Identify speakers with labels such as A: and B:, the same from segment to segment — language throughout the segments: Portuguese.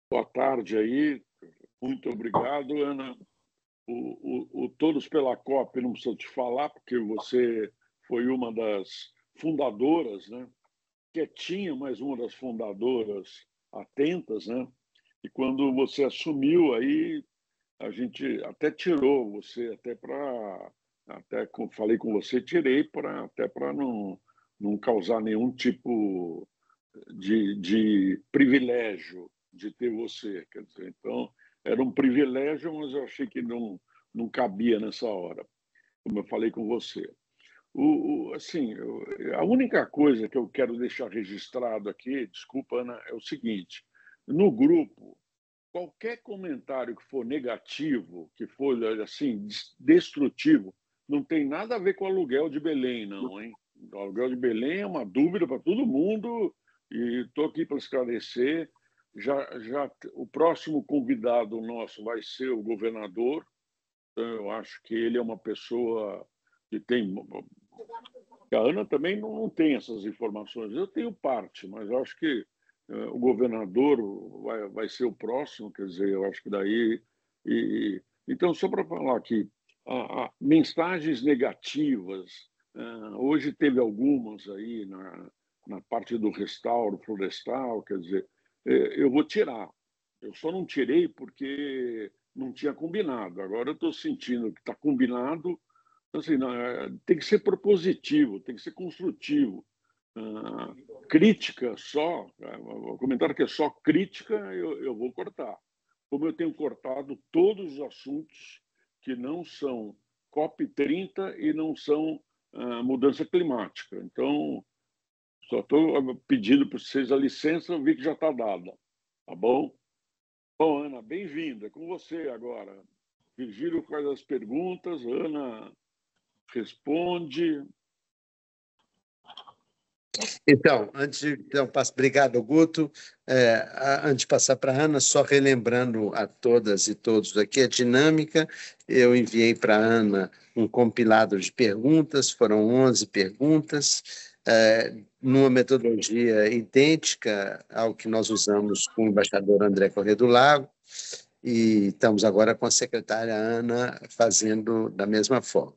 A: Boa tarde aí. Muito obrigado, Ana. O Todos pela COP não precisa te falar, porque você foi uma das fundadoras, né? Quietinha, mas uma das fundadoras atentas, né? E quando você assumiu aí, a gente até tirou você, falei com você, tirei até para não causar nenhum tipo de privilégio de ter você. Quer dizer, então, era um privilégio, mas eu achei que não cabia nessa hora, como eu falei com você. Assim, a única coisa que eu quero deixar registrado aqui, desculpa, Ana, é o seguinte: no grupo, qualquer comentário que for negativo, que for assim destrutivo, não tem nada a ver com o aluguel de Belém, não, hein? O aluguel de Belém é uma dúvida para todo mundo e estou aqui para esclarecer. Já o próximo convidado nosso vai ser o governador. Então, eu acho que ele é uma pessoa que tem. A Ana também não tem essas informações. Eu tenho parte, mas eu acho que o governador vai ser o próximo, quer dizer, eu acho que daí. Então, só para falar aqui, mensagens negativas, hoje teve algumas aí na parte do restauro florestal, quer dizer, eu vou tirar. Eu só não tirei porque não tinha combinado. Agora eu estou sentindo que está combinado. Assim, não, tem que ser propositivo, tem que ser construtivo. Crítica só, o comentário que é só crítica, eu vou cortar. Como eu tenho cortado todos os assuntos que não são COP30 e não são mudança climática. Então, só estou pedindo para vocês a licença, eu vi que já está dada. Tá bom? Bom, Ana, bem-vinda. É com você agora. Virgílio faz as perguntas, Ana responde.
B: Então, obrigado, Guto. Antes de passar para a Ana, só relembrando a todas e todos aqui a dinâmica, eu enviei para a Ana um compilado de perguntas, foram 11 perguntas, numa metodologia idêntica ao que nós usamos com o embaixador André Corrêa do Lago, e estamos agora com a secretária Ana fazendo da mesma forma.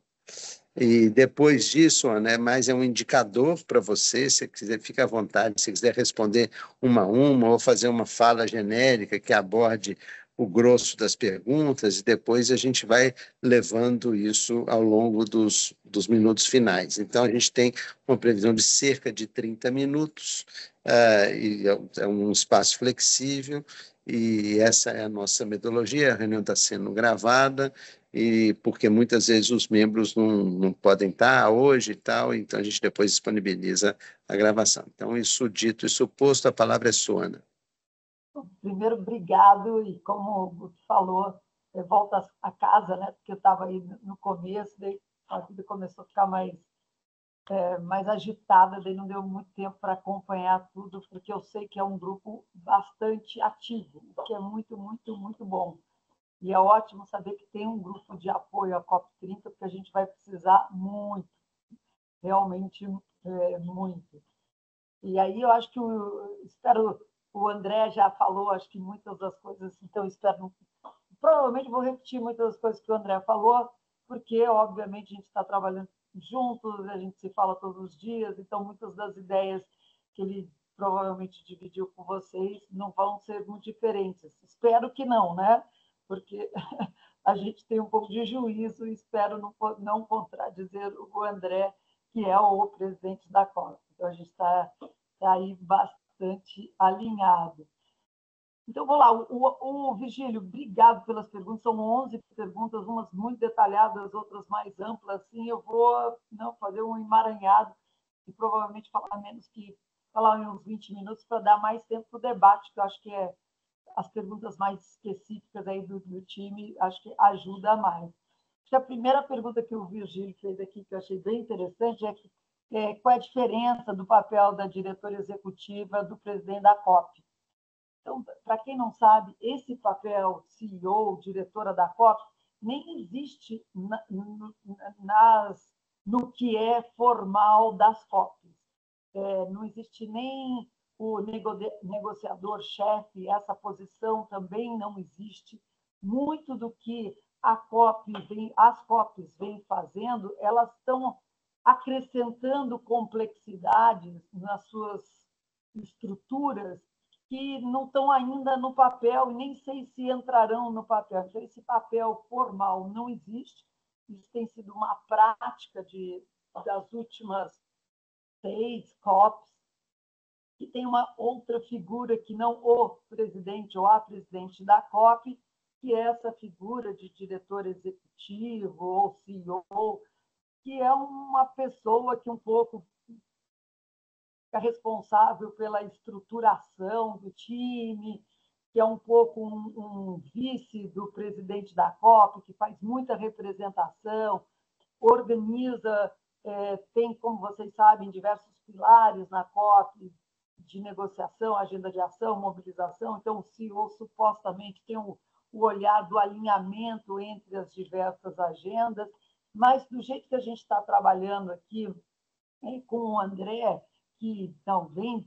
B: E depois disso, Ana, mais é um indicador para você, se quiser, fica à vontade, se quiser responder uma a uma ou fazer uma fala genérica que aborde o grosso das perguntas, e depois a gente vai levando isso ao longo dos minutos finais. Então, a gente tem uma previsão de cerca de 30 minutos, e é um espaço flexível, e essa é a nossa metodologia. A reunião está sendo gravada, e porque muitas vezes os membros não podem estar hoje e tal, então a gente depois disponibiliza a gravação. Então, isso dito, isso posto, a palavra é sua, Ana.
C: Primeiro, obrigado, e como o Guto falou, volta a casa, né? Porque eu estava aí no começo, daí a vida começou a ficar mais agitada, daí não deu muito tempo para acompanhar tudo, porque eu sei que é um grupo bastante ativo, o que é muito, muito, muito bom. E é ótimo saber que tem um grupo de apoio à COP30, porque a gente vai precisar muito, realmente muito. E aí eu acho que o André já falou, acho que muitas das coisas, então espero, provavelmente vou repetir muitas das coisas que o André falou, porque obviamente a gente está trabalhando juntos, a gente se fala todos os dias, então muitas das ideias que ele provavelmente dividiu com vocês não vão ser muito diferentes. Espero que não, né? Porque a gente tem um pouco de juízo e espero não contradizer o André, que é o presidente da COP. Então, a gente está aí bastante alinhado. Então, vou lá. O Virgílio, obrigado pelas perguntas. São 11 perguntas, umas muito detalhadas, outras mais amplas. Assim, eu vou fazer um emaranhado e provavelmente falar em uns 20 minutos para dar mais tempo para o debate, que eu acho que as perguntas mais específicas aí do time, acho que ajuda mais. Acho que a primeira pergunta que o Virgílio fez aqui, que eu achei bem interessante, qual é a diferença do papel da diretora executiva do presidente da COP. Então, para quem não sabe, esse papel, CEO, diretora da COP, nem existe no que é formal das COPs. Não existe nem o negociador-chefe, essa posição também não existe. Muito do que as COPs vêm fazendo, elas estão acrescentando complexidades nas suas estruturas que não estão ainda no papel e nem sei se entrarão no papel. Então, esse papel formal não existe. Isso tem sido uma prática das últimas 6 COPs, que tem uma outra figura que não o presidente ou a presidente da COP, que é essa figura de diretor executivo ou CEO, que é uma pessoa que um pouco fica responsável pela estruturação do time, que é um pouco um vice do presidente da COP, que faz muita representação, organiza, tem, como vocês sabem, diversos pilares na COP, de negociação, agenda de ação, mobilização. Então, o CEO supostamente tem o olhar do alinhamento entre as diversas agendas, mas do jeito que a gente está trabalhando aqui com o André, que também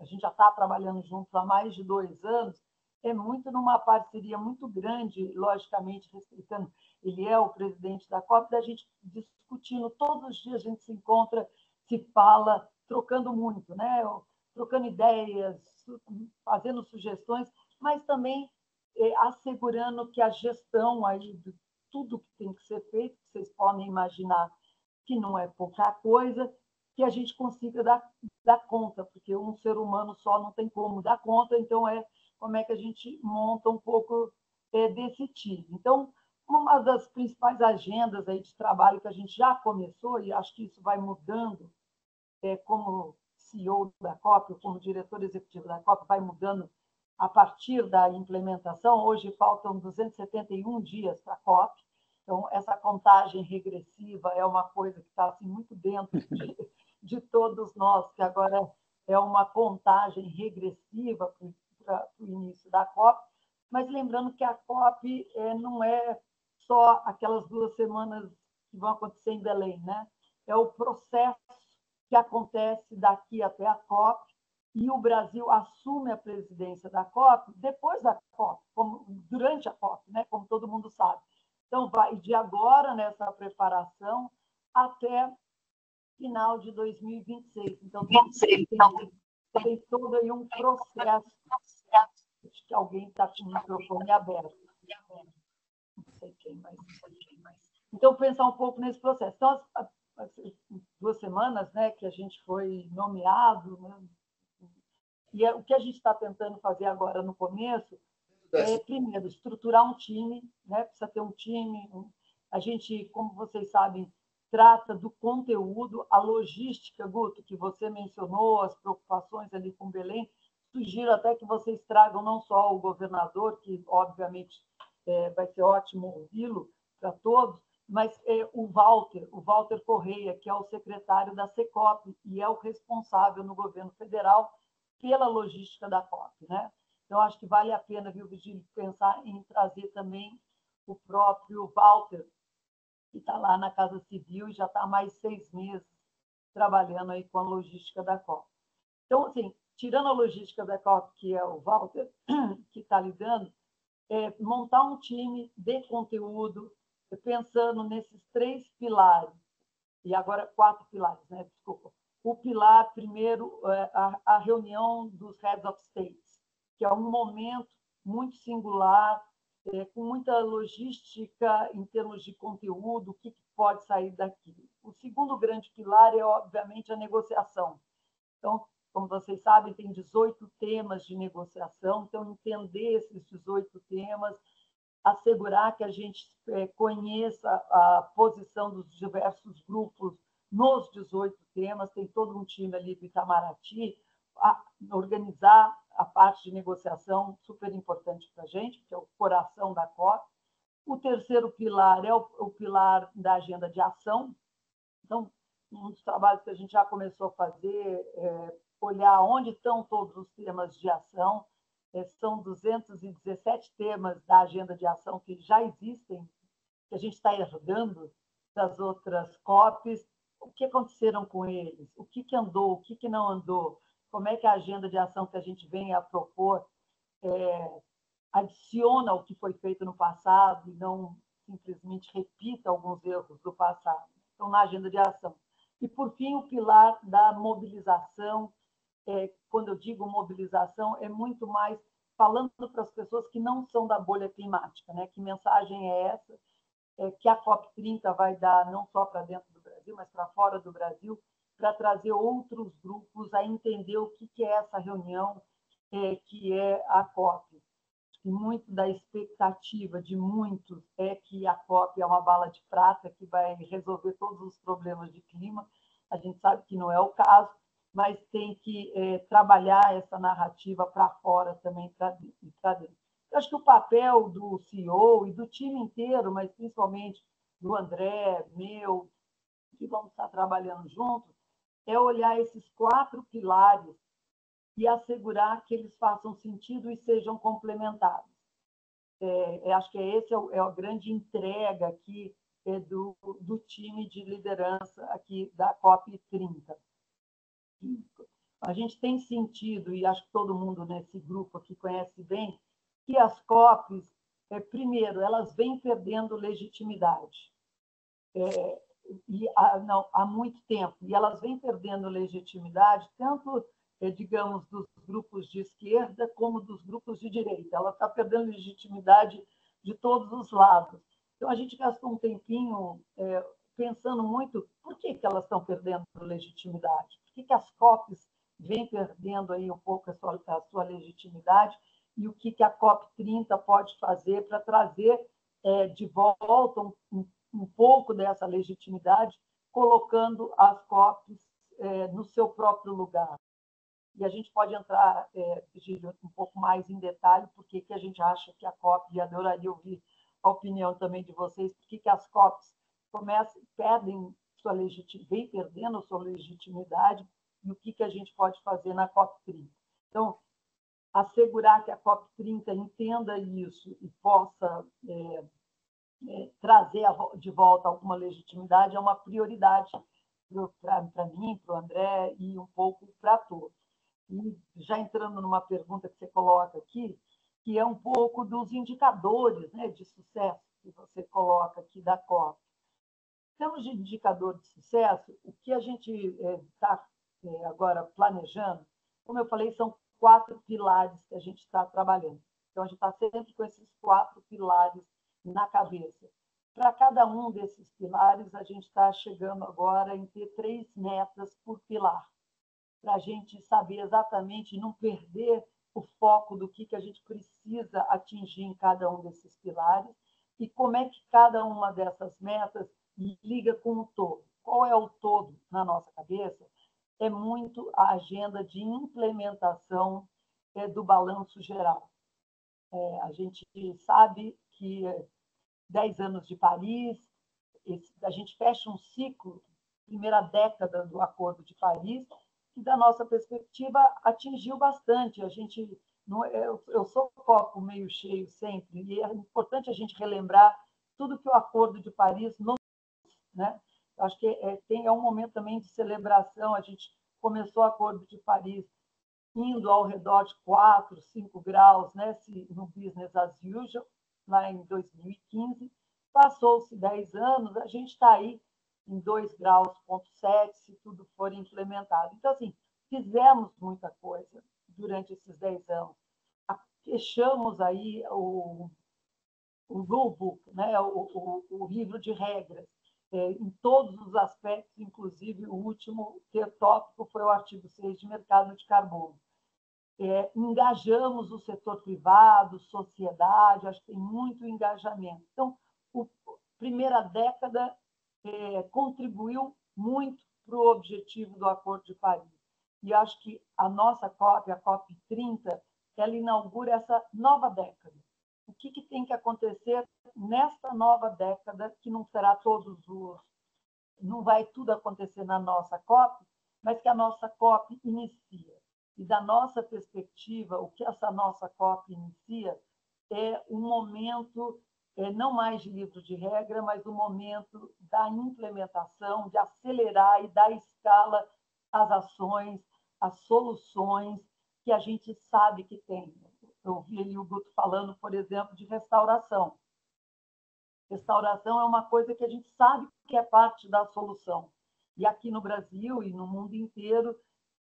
C: a gente já está trabalhando juntos há mais de 2 anos, é muito numa parceria muito grande, logicamente, respeitando, ele é o presidente da COP, da gente discutindo, todos os dias a gente se encontra, se fala, trocando muito, né? Trocando ideias, fazendo sugestões, mas também assegurando que a gestão aí de tudo que tem que ser feito, que vocês podem imaginar que não é pouca coisa, que a gente consiga dar conta, porque um ser humano só não tem como dar conta, então como é que a gente monta um pouco desse time. Então, uma das principais agendas aí de trabalho que a gente já começou, e acho que isso vai mudando, como CEO da COP, como diretor executivo da COP, vai mudando a partir da implementação. Hoje faltam 271 dias para a COP, então essa contagem regressiva é uma coisa que está assim, muito dentro de todos nós, que agora é uma contagem regressiva para o início da COP, mas lembrando que a COP não é só aquelas 2 semanas que vão acontecer em Belém, né? É o processo que acontece daqui até a COP, e o Brasil assume a presidência da COP depois da COP, durante a COP, né? Como todo mundo sabe. Então, vai de agora, nessa preparação, até final de 2026. Então, tem todo aí um processo. Acho que alguém está com o microfone aberto. Não sei quem mais. Então, pensar um pouco nesse processo. Então, as 2 semanas, né, que a gente foi nomeado, né, e o que a gente está tentando fazer agora no começo primeiro, estruturar um time, né? Precisa ter um time. A gente, como vocês sabem, trata do conteúdo, a logística, Guto, que você mencionou, as preocupações ali com Belém. Sugiro até que vocês tragam não só o governador, que, obviamente, vai ser ótimo ouvi-lo para todos, mas o Walter Correia, que é o secretário da Secop e é o responsável no governo federal pela logística da COP, né? Então, acho que vale a pena, viu, Virgílio, pensar em trazer também o próprio Walter, que está lá na Casa Civil e já está há mais 6 meses trabalhando aí com a logística da COP. Então, assim, tirando a logística da COP, que é o Walter, que está lidando, montar um time de conteúdo, pensando nesses 3 pilares, e agora 4 pilares, né? Desculpa. O pilar, primeiro, a reunião dos Heads of States, que é um momento muito singular, com muita logística em termos de conteúdo, o que pode sair daqui. O segundo grande pilar é, obviamente, a negociação. Então, como vocês sabem, tem 18 temas de negociação, então, entender esses 18 temas, assegurar que a gente conheça a posição dos diversos grupos nos 18 temas, tem todo um time ali do Itamaraty, organizar a parte de negociação, super importante para a gente, que é o coração da COP. O terceiro pilar é o pilar da agenda de ação. Então, um dos trabalhos que a gente já começou a fazer é olhar onde estão todos os temas de ação. São 217 temas da agenda de ação que já existem, que a gente está herdando das outras COPs. O que aconteceram com eles? O que andou? O que não andou? como é que a agenda de ação que a gente vem a propor adiciona o que foi feito no passado e não simplesmente repita alguns erros do passado. Então, na agenda de ação. E, por fim, o pilar da mobilização. Quando eu digo mobilização, é muito mais falando para as pessoas que não são da bolha climática, né? Que mensagem é essa? Que a COP30 vai dar não só para dentro do Brasil, mas para fora do Brasil, para trazer outros grupos a entender o que é essa reunião, que é a COP. E muito da expectativa de muitos é que a COP é uma bala de prata que vai resolver todos os problemas de clima. A gente sabe que não é o caso, mas tem que trabalhar essa narrativa para fora também, para dentro. Eu acho que o papel do CEO e do time inteiro, mas principalmente do André, meu, que vamos estar trabalhando juntos, é olhar esses 4 pilares e assegurar que eles façam sentido e sejam complementares. Acho que esse é a grande entrega aqui do time de liderança aqui da COP30. A gente tem sentido, e acho que todo mundo nesse grupo aqui conhece bem, que as COPs, primeiro, elas vêm perdendo legitimidade. Há muito tempo. E elas vêm perdendo legitimidade, tanto, digamos, dos grupos de esquerda como dos grupos de direita. Ela está perdendo legitimidade de todos os lados. Então, a gente gastou um tempinho pensando muito por que elas estão perdendo legitimidade, por que as COPs vêm perdendo aí um pouco a sua legitimidade e o que a COP30 pode fazer para trazer de volta um pouco dessa legitimidade, colocando as COPs no seu próprio lugar. E a gente pode entrar, Gílio, um pouco mais em detalhe, porque que a gente acha que a COP, e adoraria ouvir a opinião também de vocês, por que as COPs vem perdendo sua legitimidade, e o que a gente pode fazer na COP30. Então, assegurar que a COP30 entenda isso e possa trazer de volta alguma legitimidade é uma prioridade para mim, para o André e um pouco para todos. E já entrando numa pergunta que você coloca aqui, que é um pouco dos indicadores, né, de sucesso que você coloca aqui da COP. Em termos de indicador de sucesso, o que a gente está agora planejando, como eu falei, são 4 pilares que a gente está trabalhando. Então, a gente está sempre com esses 4 pilares na cabeça. Para cada um desses pilares, a gente está chegando agora em ter 3 metas por pilar, para a gente saber exatamente, não perder o foco do que a gente precisa atingir em cada um desses pilares e como é que cada uma dessas metas liga com o todo. Qual é o todo na nossa cabeça? É muito a agenda de implementação do balanço geral. A gente sabe que 10 anos de Paris, a gente fecha um ciclo, primeira década do Acordo de Paris, que, da nossa perspectiva, atingiu bastante. A gente, eu sou copo meio cheio sempre, e é importante a gente relembrar tudo que o Acordo de Paris nos, né? Acho que é um momento também de celebração. A gente começou o Acordo de Paris indo ao redor de 4, 5 graus, né, no business as usual, lá em 2015. Passou-se 10 anos, a gente está aí em 2,7 graus, se tudo for implementado. Então, assim, fizemos muita coisa durante esses 10 anos. Fechamos aí o rulebook, né, o livro de regras, em todos os aspectos, inclusive o último tópico foi o artigo 6 de mercado de carbono. Engajamos o setor privado, sociedade, acho que tem muito engajamento. Então, a primeira década contribuiu muito para o objetivo do Acordo de Paris. E acho que a nossa COP, a COP30, ela inaugura essa nova década. O que tem que acontecer nesta nova década, que não será não vai tudo acontecer na nossa COP, mas que a nossa COP inicia. E da nossa perspectiva, o que essa nossa COP inicia é um momento, não mais de livro de regra, mas um momento da implementação, de acelerar e dar escala às ações, as soluções que a gente sabe que tem. Eu ouvi ali o Guto falando, por exemplo, de restauração. Restauração é uma coisa que a gente sabe que é parte da solução. E aqui no Brasil e no mundo inteiro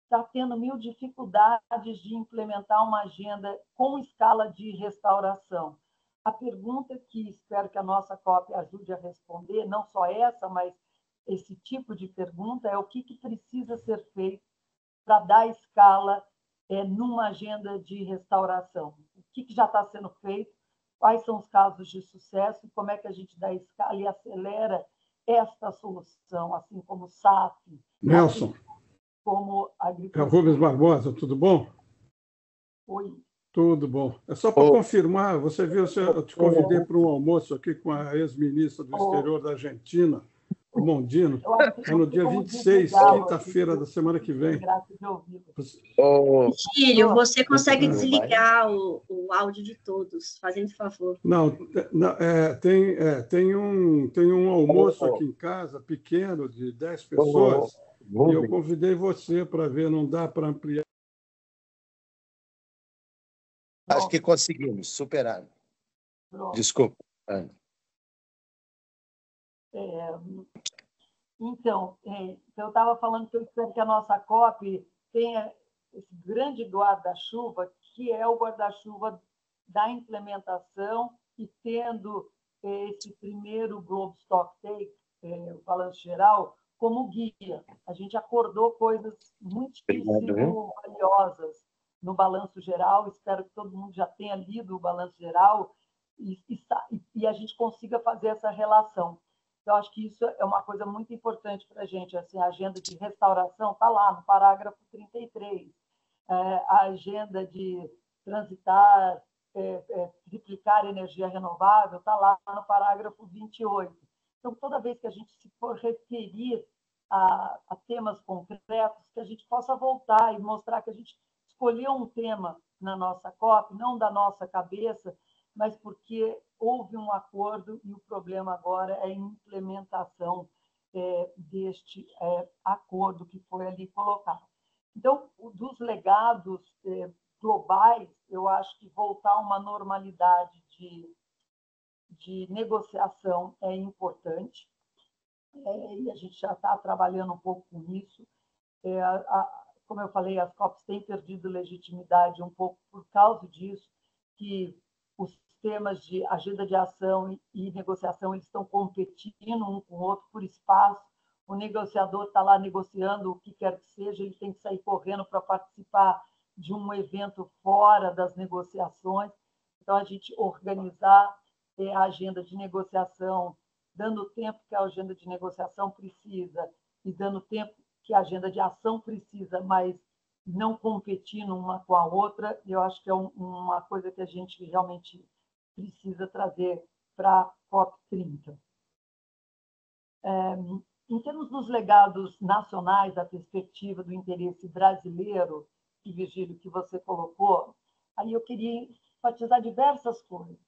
C: está tendo mil dificuldades de implementar uma agenda com escala de restauração. A pergunta que espero que a nossa COP ajude a responder, não só essa, mas esse tipo de pergunta, é o que precisa ser feito para dar escala numa agenda de restauração. O que já está sendo feito, quais são os casos de sucesso, como é que a gente dá escala e acelera esta solução, assim como o SAF,
D: Nelson,
C: assim como a
D: é o
C: agricultura.
D: Rubens Barbosa, tudo bom?
C: Oi.
D: Tudo bom. É só para confirmar, você viu, eu te convidei para um almoço aqui com a ex-ministra do Exterior da Argentina, o Mondino, é no dia 26, quinta-feira da semana que vem.
E: Filho, você consegue desligar o áudio de todos, fazendo favor.
D: Não, tem um almoço aqui em casa, pequeno, de 10 pessoas, e eu convidei você para ver, não dá para ampliar.
B: Acho que conseguimos superar. Desculpa.
C: Então, eu estava falando que eu espero que a nossa COP tenha esse grande guarda-chuva, que é o guarda-chuva da implementação, e tendo esse primeiro Globe Stock Take, o balanço geral, como guia. A gente acordou coisas muitíssimo valiosas no balanço geral, espero que todo mundo já tenha lido o balanço geral e a gente consiga fazer essa relação. Então, acho que isso é uma coisa muito importante para a gente. Assim, a agenda de restauração está lá no parágrafo 33. A agenda de transitar, triplicar energia renovável está lá no parágrafo 28. Então, toda vez que a gente se for referir a temas concretos, que a gente possa voltar e mostrar que a gente escolheu um tema na nossa COP, não da nossa cabeça, mas porque houve um acordo e o problema agora é a implementação deste acordo que foi ali colocado. Então, dos legados globais, eu acho que voltar a uma normalidade de negociação é importante, e a gente já está trabalhando um pouco com isso. Como eu falei, as COPs têm perdido legitimidade um pouco por causa disso, que os temas de agenda de ação e negociação eles estão competindo um com o outro por espaço. O negociador está lá negociando o que quer que seja, ele tem que sair correndo para participar de um evento fora das negociações. Então, a gente organizar a agenda de negociação, dando o tempo que a agenda de negociação precisa e dando o tempo que a agenda de ação precisa, mas não competindo uma com a outra, eu acho que é uma coisa que a gente realmente precisa trazer para a COP30. Em termos dos legados nacionais, da perspectiva do interesse brasileiro, que Virgílio, que você colocou, aí eu queria enfatizar diversas coisas.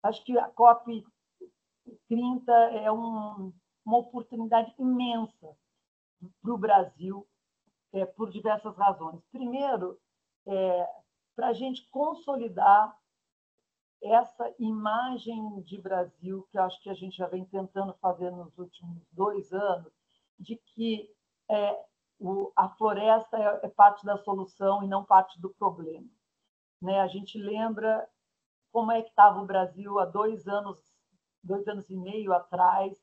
C: Acho que a COP30 é uma oportunidade imensa para o Brasil, por diversas razões. Primeiro, para a gente consolidar essa imagem de Brasil, que eu acho que a gente já vem tentando fazer nos últimos 2 anos, de que a floresta é parte da solução e não parte do problema. Né? A gente lembra como é que estava o Brasil há 2 anos e meio atrás,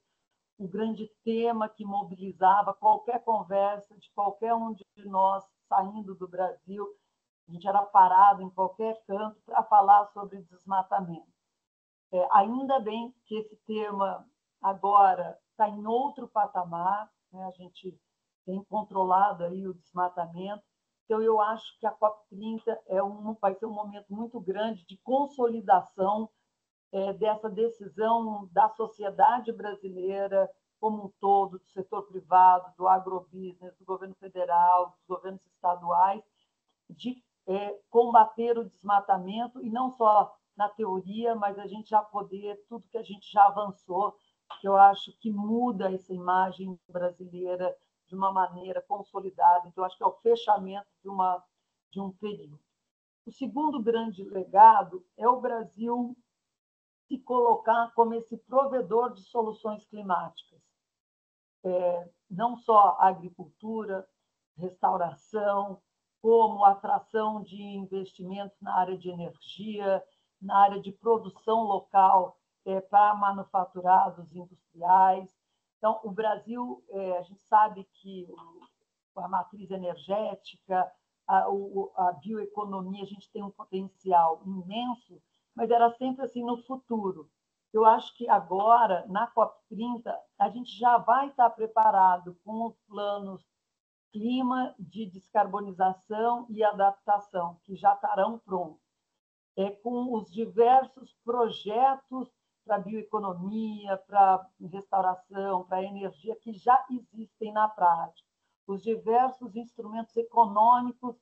C: o grande tema que mobilizava qualquer conversa de qualquer um de nós saindo do Brasil. A gente era parado em qualquer canto para falar sobre desmatamento. Ainda bem que esse tema agora está em outro patamar, né? A gente tem controlado aí o desmatamento. Então, eu acho que a COP30 vai ser um momento muito grande de consolidação dessa decisão da sociedade brasileira como um todo, do setor privado, do agrobusiness, do governo federal, dos governos estaduais, de combater o desmatamento, e não só na teoria, mas a gente já poder, tudo que a gente já avançou, que eu acho que muda essa imagem brasileira de uma maneira consolidada. Então, acho que é o fechamento de um período. O segundo grande legado é o Brasil se colocar como esse provedor de soluções climáticas. Não só agricultura, restauração, como atração de investimentos na área de energia, na área de produção local para manufaturados industriais. Então, o Brasil, a gente sabe que a matriz energética, a bioeconomia, a gente tem um potencial imenso, mas era sempre assim no futuro. Eu acho que agora, na COP30, a gente já vai estar preparado com os planos clima de descarbonização e adaptação, que já estarão prontos, com os diversos projetos para bioeconomia, para restauração, para energia, que já existem na prática, os diversos instrumentos econômicos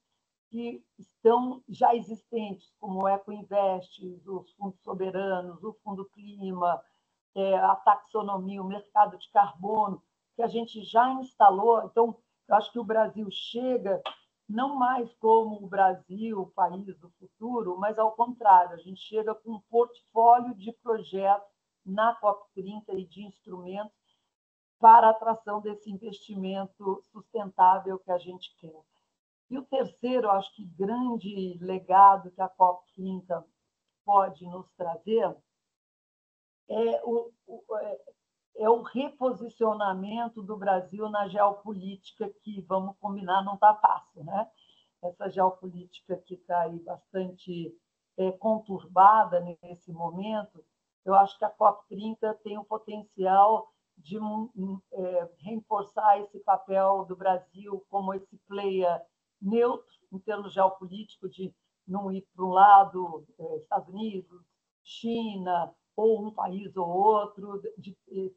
C: que estão já existentes, como o Ecoinvest, os fundos soberanos, o Fundo Clima, a taxonomia, o mercado de carbono, que a gente já instalou. Então, eu acho que o Brasil chega não mais como o Brasil, o país do futuro, mas, ao contrário, a gente chega com um portfólio de projetos na COP30 e de instrumentos para a atração desse investimento sustentável que a gente quer. E o terceiro, acho que grande legado que a COP30 pode nos trazer é o reposicionamento do Brasil na geopolítica, que, vamos combinar, não está fácil, né? Essa geopolítica que está aí bastante conturbada nesse momento. Eu acho que a COP30 tem o potencial de reforçar esse papel do Brasil como esse player neutro em termos geopolíticos, de não ir para um lado, Estados Unidos, China, ou um país ou outro, de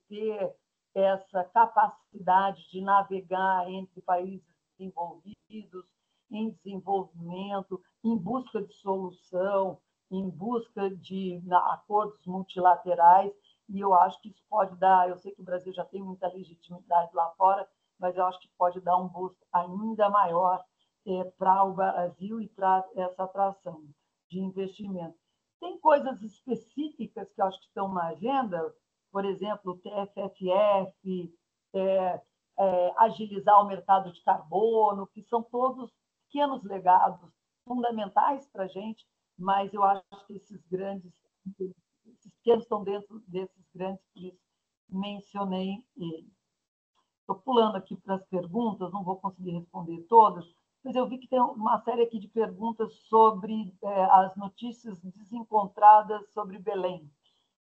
C: ter essa capacidade de navegar entre países desenvolvidos, em desenvolvimento, em busca de solução, em busca de acordos multilaterais. E eu acho que isso pode dar, eu sei que o Brasil já tem muita legitimidade lá fora, mas eu acho que pode dar um boost ainda maior para o Brasil e para essa atração de investimento. Tem coisas específicas que eu acho que estão na agenda, por exemplo, o TFFF, agilizar o mercado de carbono, que são todos pequenos legados fundamentais para a gente, mas eu acho que esses pequenos estão dentro desses grandes, por isso mencionei eles. Estou pulando aqui para as perguntas, não vou conseguir responder todas, mas eu vi que tem uma série aqui de perguntas sobre as notícias desencontradas sobre Belém.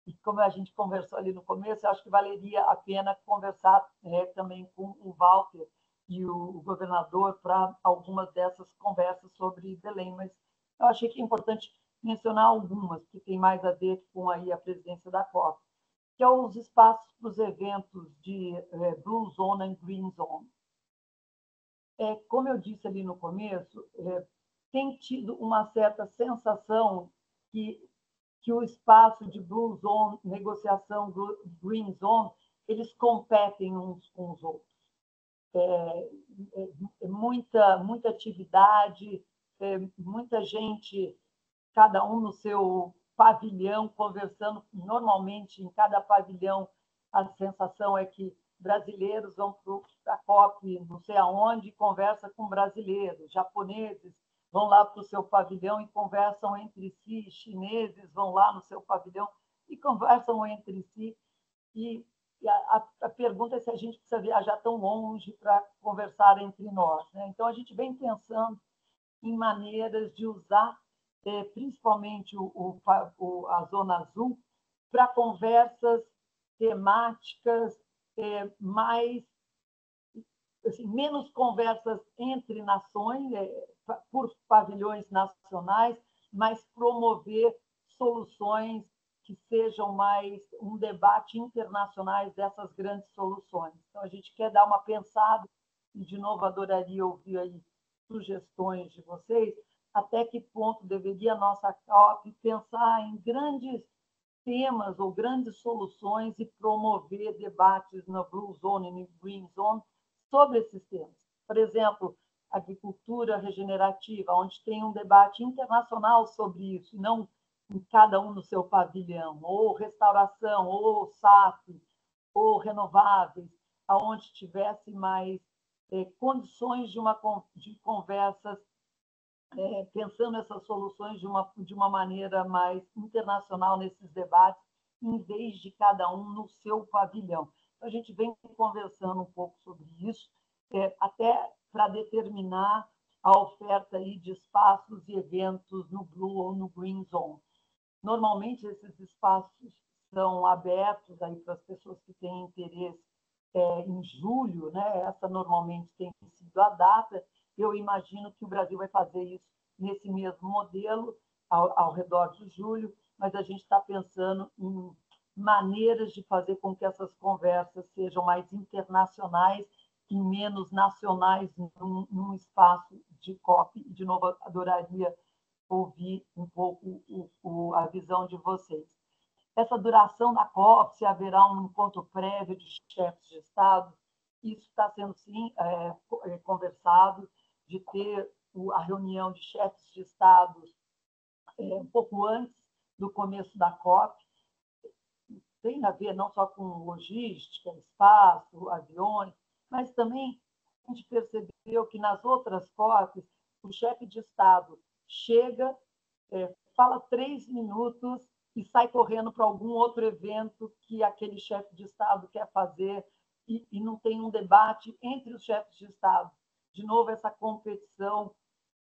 C: E como a gente conversou ali no começo, eu acho que valeria a pena conversar também com o Walter e o governador para algumas dessas conversas sobre Belém. Mas eu achei que é importante mencionar algumas, que tem mais a ver com aí a presidência da COP, que é os espaços para os eventos de Blue Zone e Green Zone. Como eu disse ali no começo, tem tido uma certa sensação que o espaço de Blue Zone, negociação Green Zone, eles competem uns com os outros. Muita atividade, muita gente, cada um no seu pavilhão, conversando. Normalmente, em cada pavilhão, a sensação é que brasileiros vão para a COP, não sei aonde, e conversam com brasileiros. Japoneses vão lá para o seu pavilhão e conversam entre si. Chineses vão lá no seu pavilhão e conversam entre si. E a pergunta é se a gente precisa viajar tão longe para conversar entre nós, né? Então, a gente vem pensando em maneiras de usar, principalmente a Zona Azul, para conversas temáticas mais, assim, menos conversas entre nações, por pavilhões nacionais, mas promover soluções que sejam mais um debate internacional dessas grandes soluções. Então, a gente quer dar uma pensada, e, de novo, adoraria ouvir aí sugestões de vocês, até que ponto deveria a nossa COP pensar em grandes temas ou grandes soluções e promover debates na Blue Zone e na Green Zone sobre esses temas. Por exemplo, agricultura regenerativa, onde tem um debate internacional sobre isso, não em cada um no seu pavilhão, ou restauração, ou SAF, ou renováveis, aonde tivesse mais condições de conversas, pensando essas soluções de uma maneira mais internacional nesses debates, em vez de cada um no seu pavilhão. Então, a gente vem conversando um pouco sobre isso, até para determinar a oferta aí de espaços e eventos no Blue ou no Green Zone. Normalmente, esses espaços são abertos aí para as pessoas que têm interesse em julho, né? Essa normalmente tem sido a data. Eu imagino que o Brasil vai fazer isso nesse mesmo modelo, ao redor de julho, mas a gente está pensando em maneiras de fazer com que essas conversas sejam mais internacionais e menos nacionais num espaço de COP. E, de novo, adoraria ouvir um pouco a visão de vocês. Essa duração da COP, se haverá um encontro prévio de chefes de Estado, isso está sendo, sim, conversado, de ter a reunião de chefes de Estado um pouco antes do começo da COP. Tem a ver não só com logística, espaço, aviões, mas também a gente percebeu que nas outras COPs, o chefe de Estado chega, fala 3 minutos e sai correndo para algum outro evento que aquele chefe de Estado quer fazer e não tem um debate entre os chefes de Estado. De novo, essa competição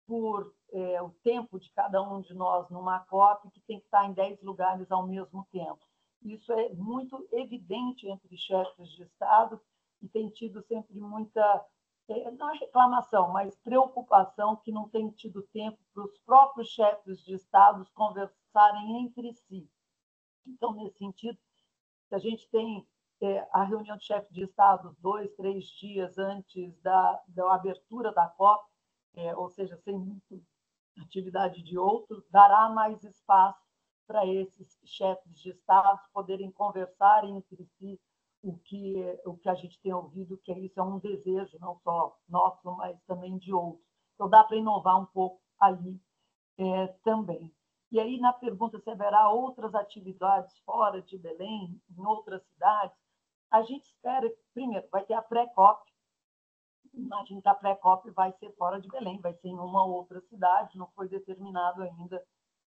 C: por o tempo de cada um de nós numa COP, que tem que estar em 10 lugares ao mesmo tempo. Isso é muito evidente entre chefes de Estado e tem tido sempre muita, não é reclamação, mas preocupação que não tem tido tempo para os próprios chefes de Estado conversarem entre si. Então, nesse sentido, a gente tem a reunião de chefes de Estado 2, 3 dias antes da abertura da COP, ou seja, sem muita atividade de outros, dará mais espaço para esses chefes de Estado poderem conversar entre si o que a gente tem ouvido, que isso é um desejo, não só nosso, mas também de outros. Então, dá para inovar um pouco ali também. E aí, na pergunta se haverá outras atividades fora de Belém, em outras cidades, a gente espera, primeiro, vai ter a pré-COP. Imagino que a pré-COP vai ser fora de Belém, vai ser em uma outra cidade, não foi determinado ainda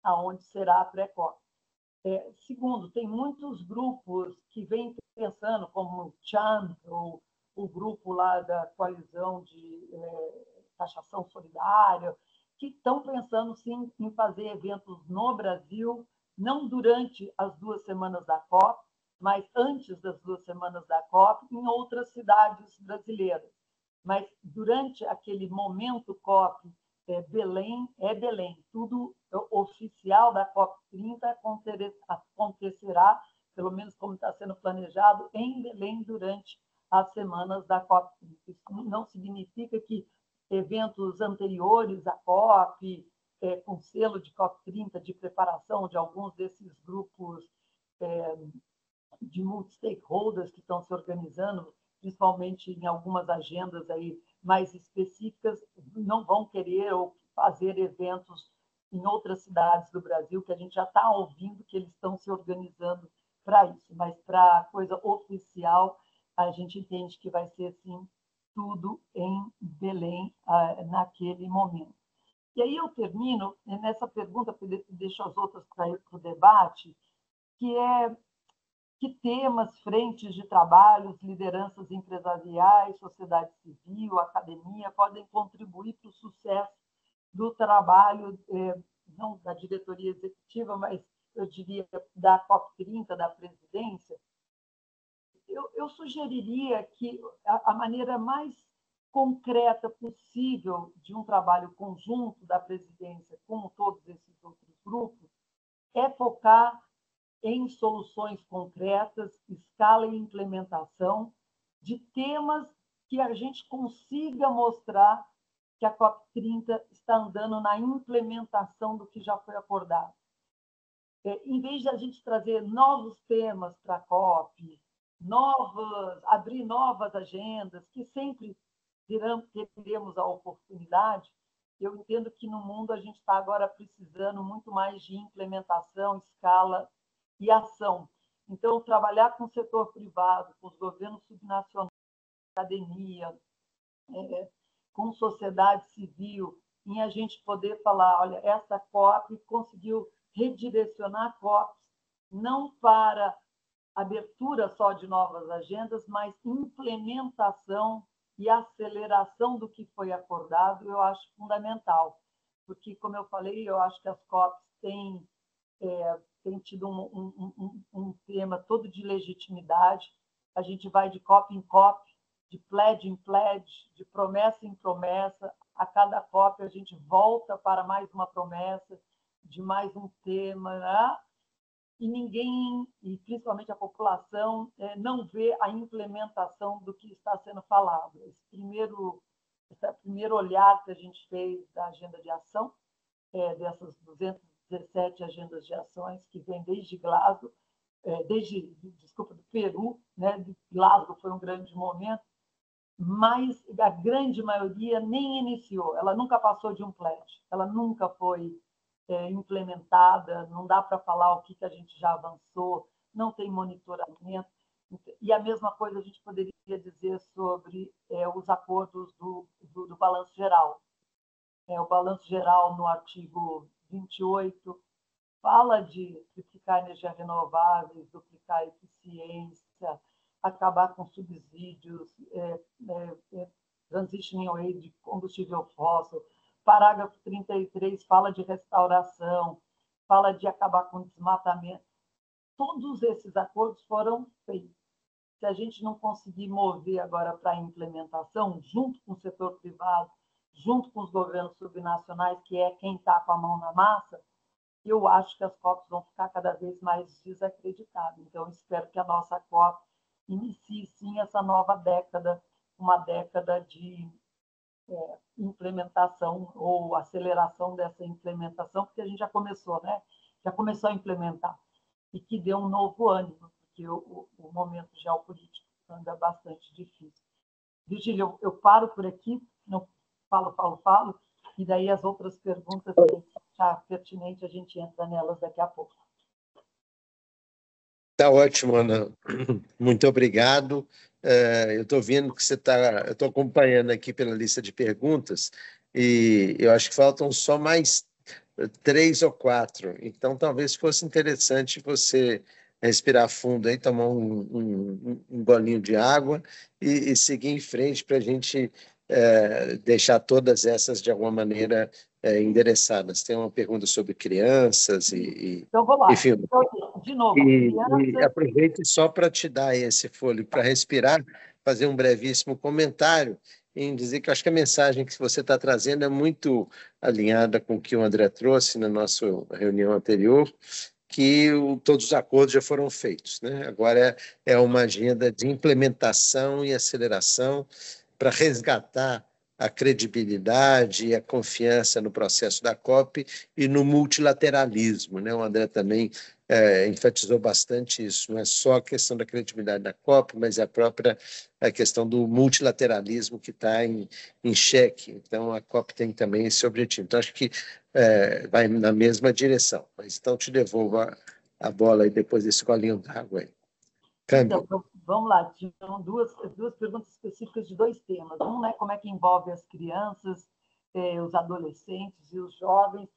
C: aonde será a pré-COP. Segundo, tem muitos grupos que vêm pensando, como o CHAMP, ou o grupo lá da coalizão de taxação solidária, que estão pensando, sim, em fazer eventos no Brasil, não durante as 2 semanas da COP, mas antes das 2 semanas da COP, em outras cidades brasileiras. Mas durante aquele momento COP, Belém é Belém. Tudo oficial da COP30 acontecerá, pelo menos como está sendo planejado, em Belém durante as semanas da COP30. Isso não significa que eventos anteriores à COP, com selo de COP30, de preparação de alguns desses grupos de multi-stakeholders que estão se organizando, principalmente em algumas agendas aí mais específicas, não vão querer ou fazer eventos em outras cidades do Brasil, que a gente já está ouvindo que eles estão se organizando para isso. Mas para a coisa oficial, a gente entende que vai ser, sim, tudo em Belém naquele momento. E aí eu termino nessa pergunta, deixo as outras para ir para o debate, que é que temas, frentes de trabalhos, lideranças empresariais, sociedade civil, academia, podem contribuir para o sucesso do trabalho, não da diretoria executiva, mas eu diria da COP30, da presidência. Eu sugeriria que a maneira mais concreta possível de um trabalho conjunto da presidência com todos esses outros grupos é focar em soluções concretas, escala e implementação de temas que a gente consiga mostrar que a COP30 está andando na implementação do que já foi acordado. Em vez de a gente trazer novos temas para a COP, abrir novas agendas, que sempre teremos a oportunidade. Eu entendo que no mundo a gente está agora precisando muito mais de implementação, escala e ação. Então, trabalhar com o setor privado, com os governos subnacionais, academia, com sociedade civil, em a gente poder falar, olha, essa COP conseguiu redirecionar COPs não para abertura só de novas agendas, mas implementação e aceleração do que foi acordado, eu acho fundamental. Porque, como eu falei, eu acho que as COPs têm tido um tema todo de legitimidade. A gente vai de COP em COP, de pledge em pledge, de promessa em promessa. A cada COP a gente volta para mais uma promessa, de mais um tema, né? E ninguém, e principalmente a população, não vê a implementação do que está sendo falado. Esse primeiro olhar que a gente fez da agenda de ação, dessas 217 agendas de ações que vêm desde Glasgow, do Peru, né? De Glasgow foi um grande momento, mas a grande maioria nem iniciou, ela nunca passou de um pledge, ela nunca foi implementada, não dá para falar o que a gente já avançou, não tem monitoramento. E a mesma coisa a gente poderia dizer sobre os acordos do Balanço Geral. O Balanço Geral, no artigo 28, fala de duplicar energias renováveis, duplicar a eficiência, acabar com subsídios, transitioning away de combustível fóssil. Parágrafo 33 fala de restauração, fala de acabar com o desmatamento. Todos esses acordos foram feitos. Se a gente não conseguir mover agora para a implementação, junto com o setor privado, junto com os governos subnacionais, que é quem está com a mão na massa, eu acho que as COPs vão ficar cada vez mais desacreditadas. Então, espero que a nossa COP inicie, sim, essa nova década, uma década de implementação ou aceleração dessa implementação, porque a gente já começou, né? Já começou a implementar, e que dê um novo ânimo, porque o momento geopolítico anda bastante difícil. Virgília, eu paro por aqui, não falo, e daí as outras perguntas que achar pertinente, a gente entra nelas daqui a pouco.
B: Está ótimo, Ana. Muito obrigado. Eu estou vendo que você está... Eu estou acompanhando aqui pela lista de perguntas e eu acho que faltam só mais 3 ou 4. Então, talvez fosse interessante você respirar fundo aí, tomar um golinho de água e seguir em frente para a gente deixar todas essas, de alguma maneira, endereçadas. Tem uma pergunta sobre crianças
C: então, vou lá.
B: Enfim,
C: então, de novo,
B: e aproveite só para te dar esse fôlego para respirar, fazer um brevíssimo comentário em dizer que eu acho que a mensagem que você está trazendo é muito alinhada com o que o André trouxe na nossa reunião anterior, que todos os acordos já foram feitos, né? Agora é uma agenda de implementação e aceleração para resgatar a credibilidade e a confiança no processo da COP e no multilateralismo, né? O André também enfatizou bastante isso, não é só a questão da credibilidade da COP, mas a questão do multilateralismo que está em xeque. Então, a COP tem também esse objetivo. Então, acho que vai na mesma direção. Mas, então, te devolvo a bola aí depois desse colinho d'água aí. Câmbio.
C: Então, vamos lá. Tinham duas perguntas específicas de 2 temas. Um, né, como é que envolve as crianças, os adolescentes e os jovens.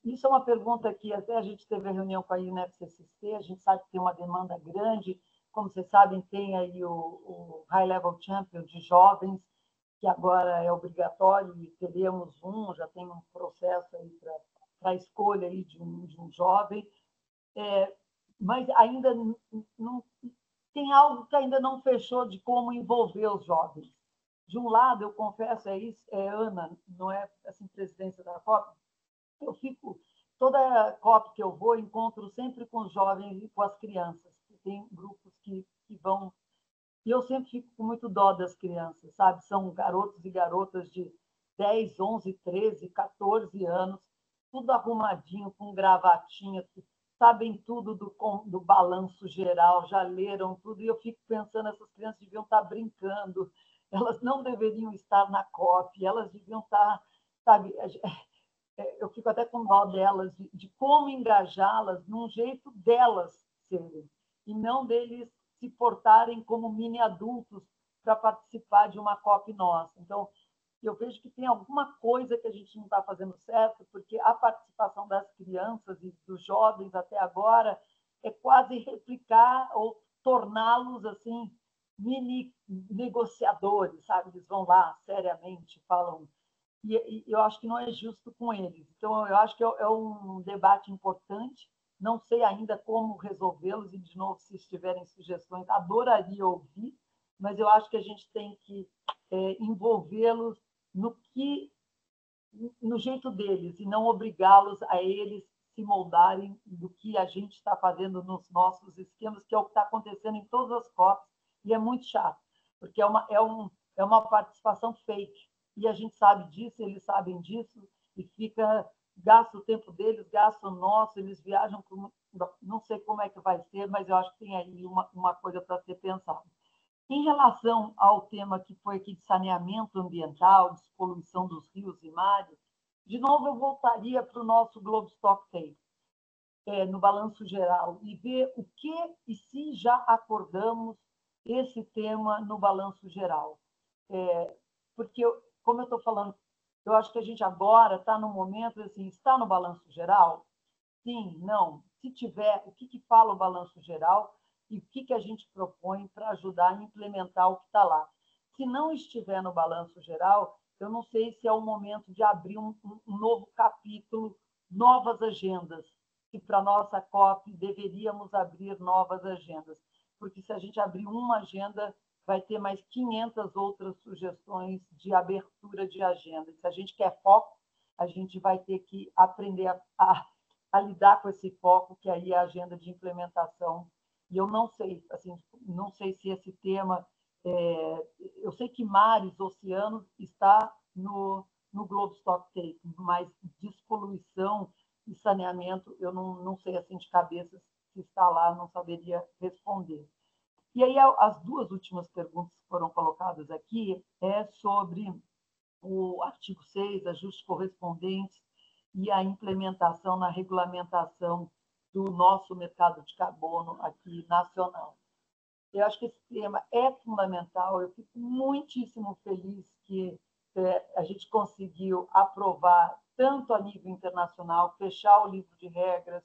C: Isso é uma pergunta que até a gente teve a reunião com a UNFCCC, a gente sabe que tem uma demanda grande. Como vocês sabem, tem aí o High Level Champion de jovens, que agora é obrigatório, e teremos já tem um processo aí para a escolha aí de um jovem. Mas ainda não tem algo que ainda não fechou de como envolver os jovens. De um lado, eu confesso, Ana, não é assim, presidência da COP, eu fico, toda COP que eu vou, encontro sempre com os jovens e com as crianças, tem grupos que vão, e eu sempre fico com muito dó das crianças, sabe? São garotos e garotas de 10, 11, 13, 14 anos, tudo arrumadinho, com gravatinha, sabem tudo do balanço geral, já leram tudo, e eu fico pensando, essas crianças deviam estar brincando, elas não deveriam estar na COP, elas deviam estar, sabe, eu fico até com dó delas, de como engajá-las num jeito delas serem, e não deles se portarem como mini-adultos para participar de uma COP nossa. Então, eu vejo que tem alguma coisa que a gente não está fazendo certo, porque a participação das crianças e dos jovens até agora é quase replicar ou torná-los assim mini negociadores, sabe? Eles vão lá seriamente, falam, e eu acho que não é justo com eles. Então, eu acho que é um debate importante. Não sei ainda como resolvê-los, e, de novo, se estiverem sugestões, adoraria ouvir, mas eu acho que a gente tem que envolvê-los no jeito deles e não obrigá-los a eles se moldarem do que a gente está fazendo nos nossos esquemas, que é o que está acontecendo em todas as COPs, e é muito chato, porque é uma participação fake, e a gente sabe disso, eles sabem disso, e gasta o tempo deles, gasta o nosso, eles viajam por... Não sei como é que vai ser, mas eu acho que tem aí uma coisa para ser pensada. Em relação ao tema que foi aqui de saneamento ambiental, despoluição dos rios e mares, de novo eu voltaria para o nosso Globestock Tape, no balanço geral, e ver o que e se já acordamos esse tema no balanço geral. Porque, como eu estou falando, eu acho que a gente agora está no momento, assim, está no balanço geral? Sim, não. Se tiver, o que fala o balanço geral e o que a gente propõe para ajudar a implementar o que está lá? Se não estiver no balanço geral, eu não sei se é o momento de abrir um novo capítulo, novas agendas, e para a nossa COP deveríamos abrir novas agendas, porque se a gente abrir uma agenda, vai ter mais 500 outras sugestões de abertura de agenda. Se a gente quer foco, a gente vai ter que aprender a lidar com esse foco, que aí é a agenda de implementação. E eu não sei, assim, não sei se esse tema... eu sei que mares, oceanos, está no Globestock Tape, mas despoluição e saneamento, eu não sei assim de cabeça se está lá, não saberia responder. E aí, as duas últimas perguntas que foram colocadas aqui é sobre o artigo 6, ajustes correspondentes, e a implementação na regulamentação do nosso mercado de carbono aqui nacional. Eu acho que esse tema é fundamental. Eu fico muitíssimo feliz que a gente conseguiu aprovar, tanto a nível internacional, fechar o livro de regras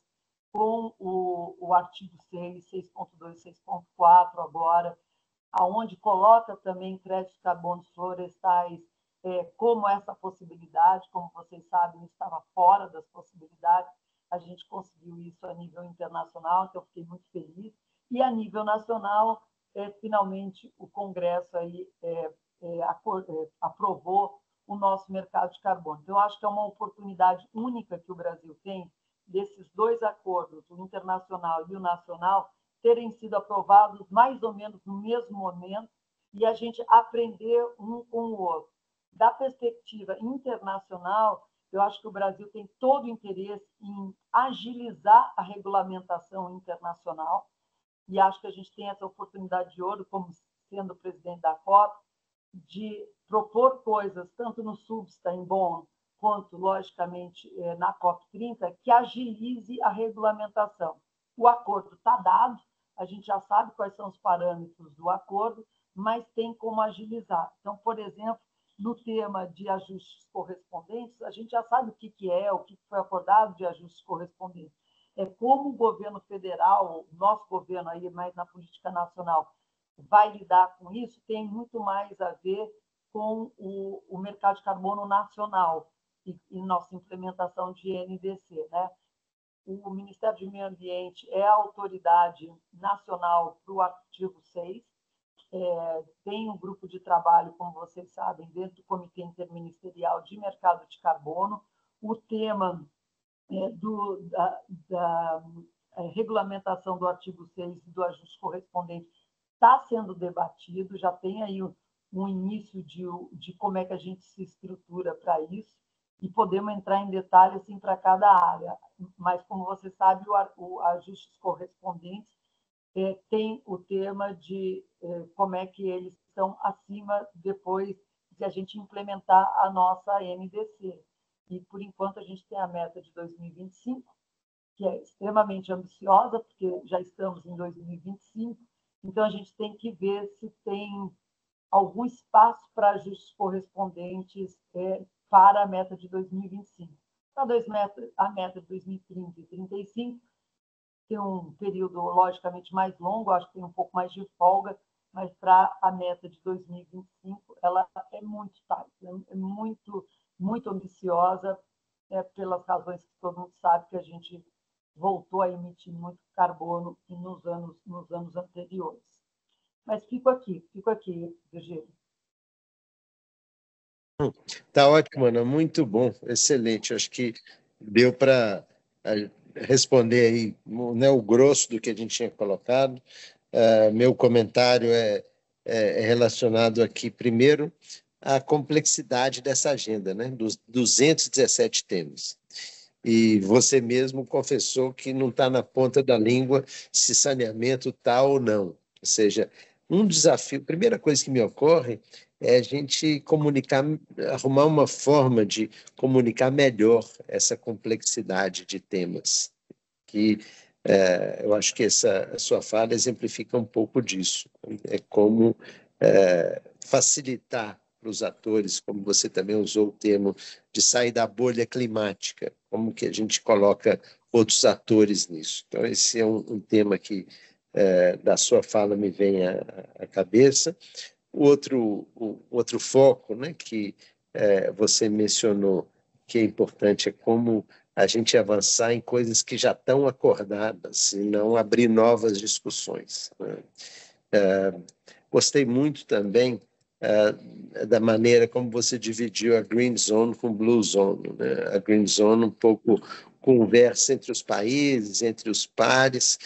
C: com o artigo 6, 6.2, 6.4 agora, aonde coloca também créditos de carbono florestais como essa possibilidade. Como vocês sabem, estava fora das possibilidades. A gente conseguiu isso a nível internacional, então eu fiquei muito feliz. E a nível nacional, finalmente o Congresso aí aprovou o nosso mercado de carbono. Então, eu acho que é uma oportunidade única que o Brasil tem desses dois acordos, o internacional e o nacional, terem sido aprovados mais ou menos no mesmo momento e a gente aprender um com o outro. Da perspectiva internacional, eu acho que o Brasil tem todo o interesse em agilizar a regulamentação internacional, e acho que a gente tem essa oportunidade de ouro, como sendo presidente da COP, de propor coisas, tanto no Substa, em Bonn, quanto, logicamente, na COP30, que agilize a regulamentação. O acordo está dado, a gente já sabe quais são os parâmetros do acordo, mas tem como agilizar. Então, por exemplo, no tema de ajustes correspondentes, a gente já sabe o que é, o que foi acordado de ajustes correspondentes. É como o governo federal, o nosso governo aí, mais na política nacional, vai lidar com isso, tem muito mais a ver com o mercado de carbono nacional e nossa implementação de NDC, né? O Ministério do Meio Ambiente é a autoridade nacional para o artigo 6, tem um grupo de trabalho, como vocês sabem, dentro do Comitê Interministerial de Mercado de Carbono. O tema da regulamentação do artigo 6 e do ajuste correspondente está sendo debatido, já tem aí um início de como é que a gente se estrutura para isso. e podemos entrar em detalhe assim, para cada área. Mas, como você sabe, o ajustes correspondentes tem o tema de como é que eles estão acima depois de a gente implementar a nossa NDC. E, por enquanto, a gente tem a meta de 2025, que é extremamente ambiciosa, porque já estamos em 2025, então a gente tem que ver se tem algum espaço para ajustes correspondentes para a meta de 2025. Para a meta de 2030 e 2035, tem um período logicamente mais longo, acho que tem um pouco mais de folga, mas para a meta de 2025 ela é muito tight, é muito, muito ambiciosa, pelas razões que todo mundo sabe que a gente voltou a emitir muito carbono nos anos anteriores. Mas fico aqui, Virgílio.
B: Tá ótimo, Ana, muito bom, excelente. Acho que deu para responder aí, né, o grosso do que a gente tinha colocado. Meu comentário é relacionado aqui, primeiro, à complexidade dessa agenda, né, dos 217 temas. E você mesmo confessou que não está na ponta da língua se saneamento está ou não. Ou seja, um desafio, a primeira coisa que me ocorre é a gente comunicar, arrumar uma forma de comunicar melhor essa complexidade de temas, que eu acho que a sua fala exemplifica um pouco disso. É como facilitar para os atores, como você também usou o termo, de sair da bolha climática, como que a gente coloca outros atores nisso. Então, esse é um tema que da sua fala me vem à cabeça. O outro foco, né, que você mencionou, que é importante, é como a gente avançar em coisas que já estão acordadas e não abrir novas discussões, né? Gostei muito também da maneira como você dividiu a Green Zone com Blue Zone, né? A Green Zone um pouco conversa entre os países, entre os pares,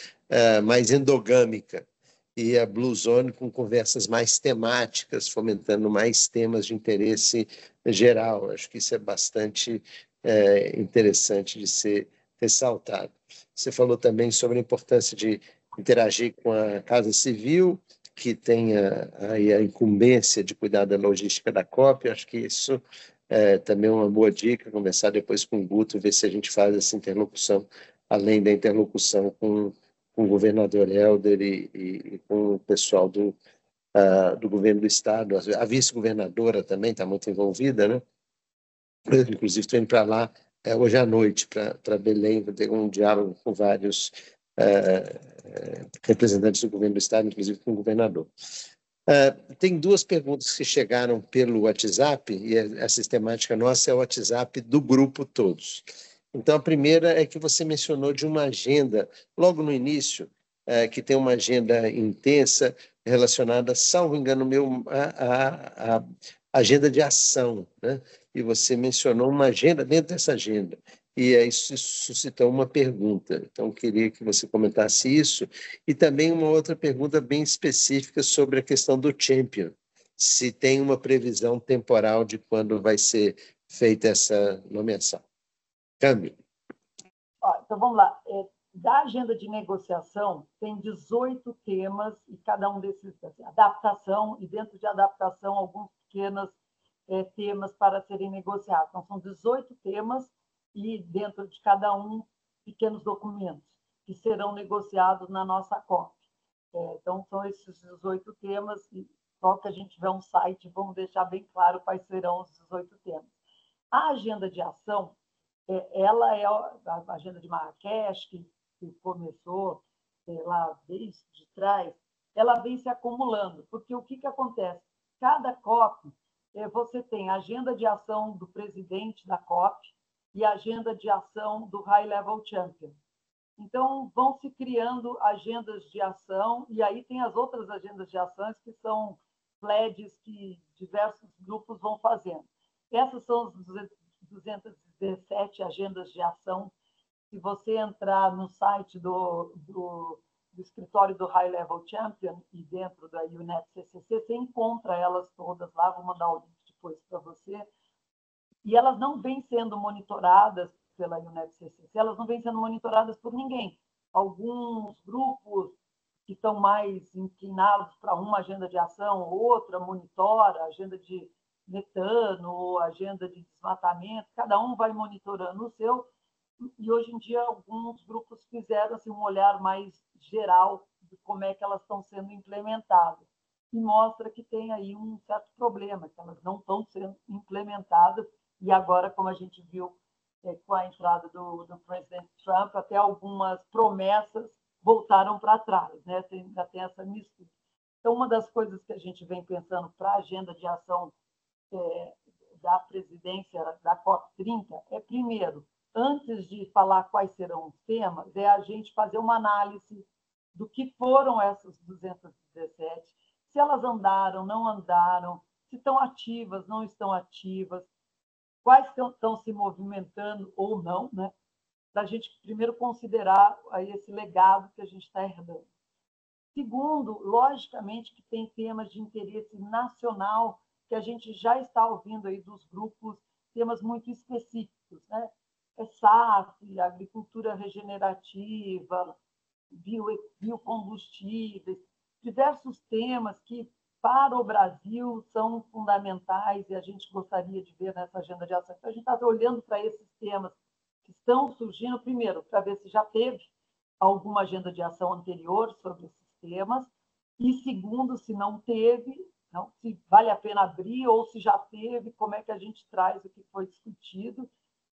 B: mais endogâmica, e a Blue Zone com conversas mais temáticas, fomentando mais temas de interesse geral. Acho que isso é bastante interessante de ser ressaltado. Você falou também sobre a importância de interagir com a Casa Civil, que tem a incumbência de cuidar da logística da COP. Acho que isso também é uma boa dica, conversar depois com o Guto, ver se a gente faz essa interlocução, além da interlocução com o governador Helder e com o pessoal do governo do Estado. A vice-governadora também está muito envolvida, né? Eu, inclusive, estou indo para lá hoje à noite, para Belém, vou ter um diálogo com vários representantes do governo do Estado, inclusive com o governador. Tem duas perguntas que chegaram pelo WhatsApp, e a sistemática nossa é o WhatsApp do grupo todos. Então, a primeira é que você mencionou de uma agenda, logo no início, que tem uma agenda intensa relacionada, salvo engano meu, a agenda de ação, né? E você mencionou uma agenda dentro dessa agenda. E isso suscitou uma pergunta. Então, queria que você comentasse isso. E também uma outra pergunta bem específica sobre a questão do Champion. Se tem uma previsão temporal de quando vai ser feita essa nomeação. Câmbio.
C: Então, vamos lá. Da agenda de negociação, tem 18 temas, e cada um desses, assim, adaptação, e dentro de adaptação, alguns pequenos temas para serem negociados. Então, são 18 temas, e dentro de cada um, pequenos documentos, que serão negociados na nossa COP. Então, são esses 18 temas, e só que a gente tiver um site, vamos deixar bem claro quais serão os 18 temas. A agenda de ação, ela é a agenda de Marrakech, que começou lá desde trás, ela vem se acumulando, porque o que acontece? Cada COP, você tem a agenda de ação do presidente da COP e a agenda de ação do High Level Champion. Então, vão se criando agendas de ação, e aí tem as outras agendas de ações, que são pledges que diversos grupos vão fazendo. Essas são as 217 agendas de ação. Se você entrar no site do escritório do High Level Champion e dentro da UNEP CCC, você encontra elas todas lá. Vou mandar o link depois para você. E elas não vêm sendo monitoradas pela UNFCCC, elas não vêm sendo monitoradas por ninguém. Alguns grupos que estão mais inclinados para uma agenda de ação, outra monitora, agenda de metano, agenda de desmatamento, cada um vai monitorando o seu, e hoje em dia alguns grupos fizeram assim, um olhar mais geral de como é que elas estão sendo implementadas, e mostra que tem aí um certo problema, que elas não estão sendo implementadas, e agora, como a gente viu com a entrada do presidente Trump, até algumas promessas voltaram para trás, né? Ainda tem essa mistura. Então, uma das coisas que a gente vem pensando para a agenda de ação da presidência da COP30 é, primeiro, antes de falar quais serão os temas, é a gente fazer uma análise do que foram essas 217, se elas andaram, não andaram, se estão ativas, não estão ativas, quais estão se movimentando ou não, né? Para a gente, primeiro, considerar aí esse legado que a gente está herdando. Segundo, logicamente, que tem temas de interesse nacional que a gente já está ouvindo aí dos grupos, temas muito específicos, né? SAF, agricultura regenerativa, biocombustíveis, diversos temas que, para o Brasil, são fundamentais e a gente gostaria de ver nessa agenda de ação. Então, a gente está olhando para esses temas que estão surgindo, primeiro, para ver se já teve alguma agenda de ação anterior sobre esses temas, e segundo, se não teve, não, se vale a pena abrir, ou se já teve, como é que a gente traz o que foi discutido,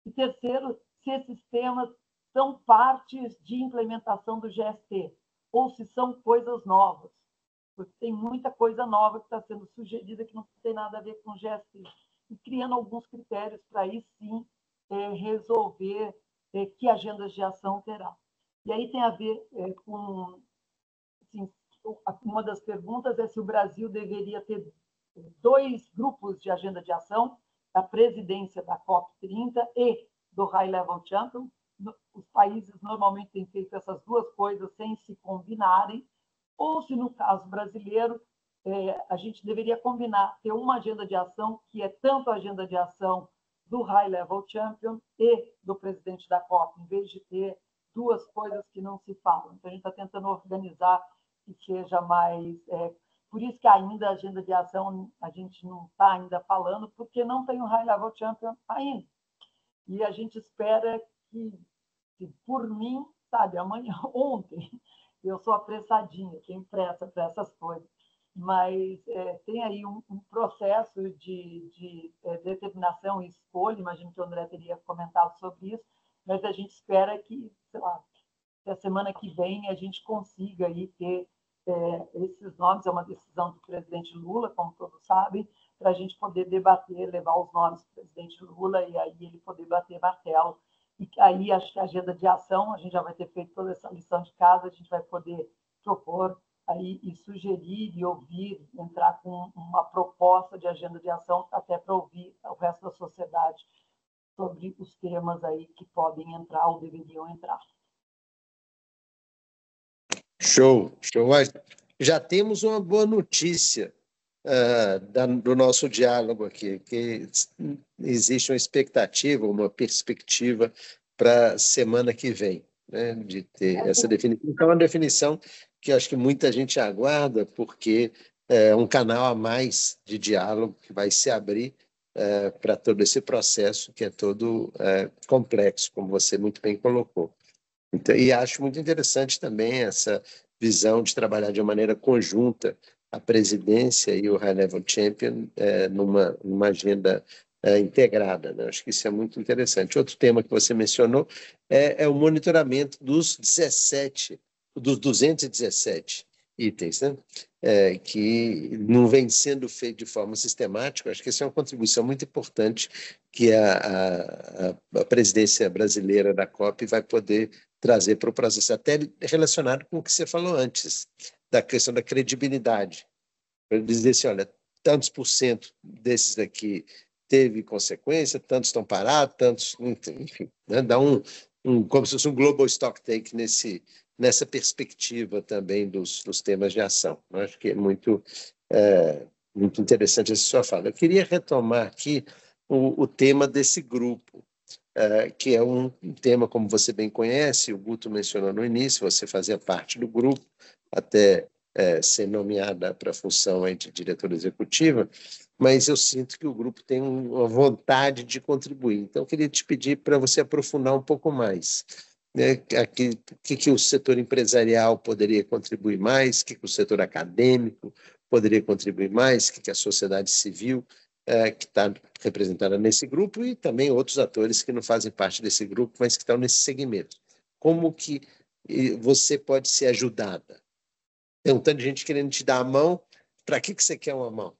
C: e terceiro, se esses temas são partes de implementação do GST, ou se são coisas novas, porque tem muita coisa nova que está sendo sugerida que não tem nada a ver com o GST, e criando alguns critérios para aí sim resolver que agendas de ação terá. E aí tem a ver com... Assim, uma das perguntas é se o Brasil deveria ter 2 grupos de agenda de ação, da presidência da COP30 e do High Level Champion. Os países normalmente têm feito essas duas coisas sem se combinarem, ou se, no caso brasileiro, a gente deveria combinar, ter uma agenda de ação que é tanto a agenda de ação do High Level Champion e do presidente da COP, em vez de ter duas coisas que não se falam. Então, a gente está tentando organizar que seja mais... por isso que ainda a agenda de ação a gente não está ainda falando, porque não tem o High Level Champion ainda. E a gente espera que por mim, sabe, amanhã, ontem, eu sou apressadinha, tenho pressa para essas coisas, mas tem aí um processo de determinação e escolha, imagino que o André teria comentado sobre isso, mas a gente espera que, sei lá, que a semana que vem a gente consiga aí ter esses nomes, é uma decisão do presidente Lula, como todos sabem, para a gente poder debater, levar os nomes do presidente Lula e aí ele poder bater martelo. E aí acho que a agenda de ação, a gente já vai ter feito toda essa lição de casa, a gente vai poder propor aí e sugerir e ouvir, entrar com uma proposta de agenda de ação, até para ouvir o resto da sociedade sobre os temas aí que podem entrar ou deveriam entrar.
B: Show, show. Já temos uma boa notícia do nosso diálogo aqui, que existe uma expectativa, uma perspectiva para a semana que vem, né, de ter essa definição. É uma definição que acho que muita gente aguarda, porque é um canal a mais de diálogo que vai se abrir para todo esse processo, que é todo complexo, como você muito bem colocou. Então, e acho muito interessante também essa visão de trabalhar de uma maneira conjunta a presidência e o High Level Champion numa agenda integrada, né? Acho que isso é muito interessante. Outro tema que você mencionou é o monitoramento dos 217 itens, né? Que não vem sendo feito de forma sistemática. Acho que essa é uma contribuição muito importante que a presidência brasileira da COP vai poder trazer para o processo, até relacionado com o que você falou antes, da questão da credibilidade. Para dizer assim, olha, tantos % desses aqui teve consequência, tantos estão parados, tantos... Enfim, né? Dá como se fosse um global stock take nessa perspectiva também dos temas de ação. Eu acho que é muito interessante essa sua fala. Eu queria retomar aqui o tema desse grupo, que é um tema, como você bem conhece, o Guto mencionou no início, você fazia parte do grupo, até ser nomeada para a função aí de diretora executiva, mas eu sinto que o grupo tem uma vontade de contribuir. Então, eu queria te pedir para você aprofundar um pouco mais. Né? O que o setor empresarial poderia contribuir mais, o que o setor acadêmico poderia contribuir mais, o que a sociedade civil, que está representada nesse grupo, e também outros atores que não fazem parte desse grupo, mas que estão nesse segmento. Como que você pode ser ajudada? Tem um tanto de gente querendo te dar a mão, para que você quer uma mão?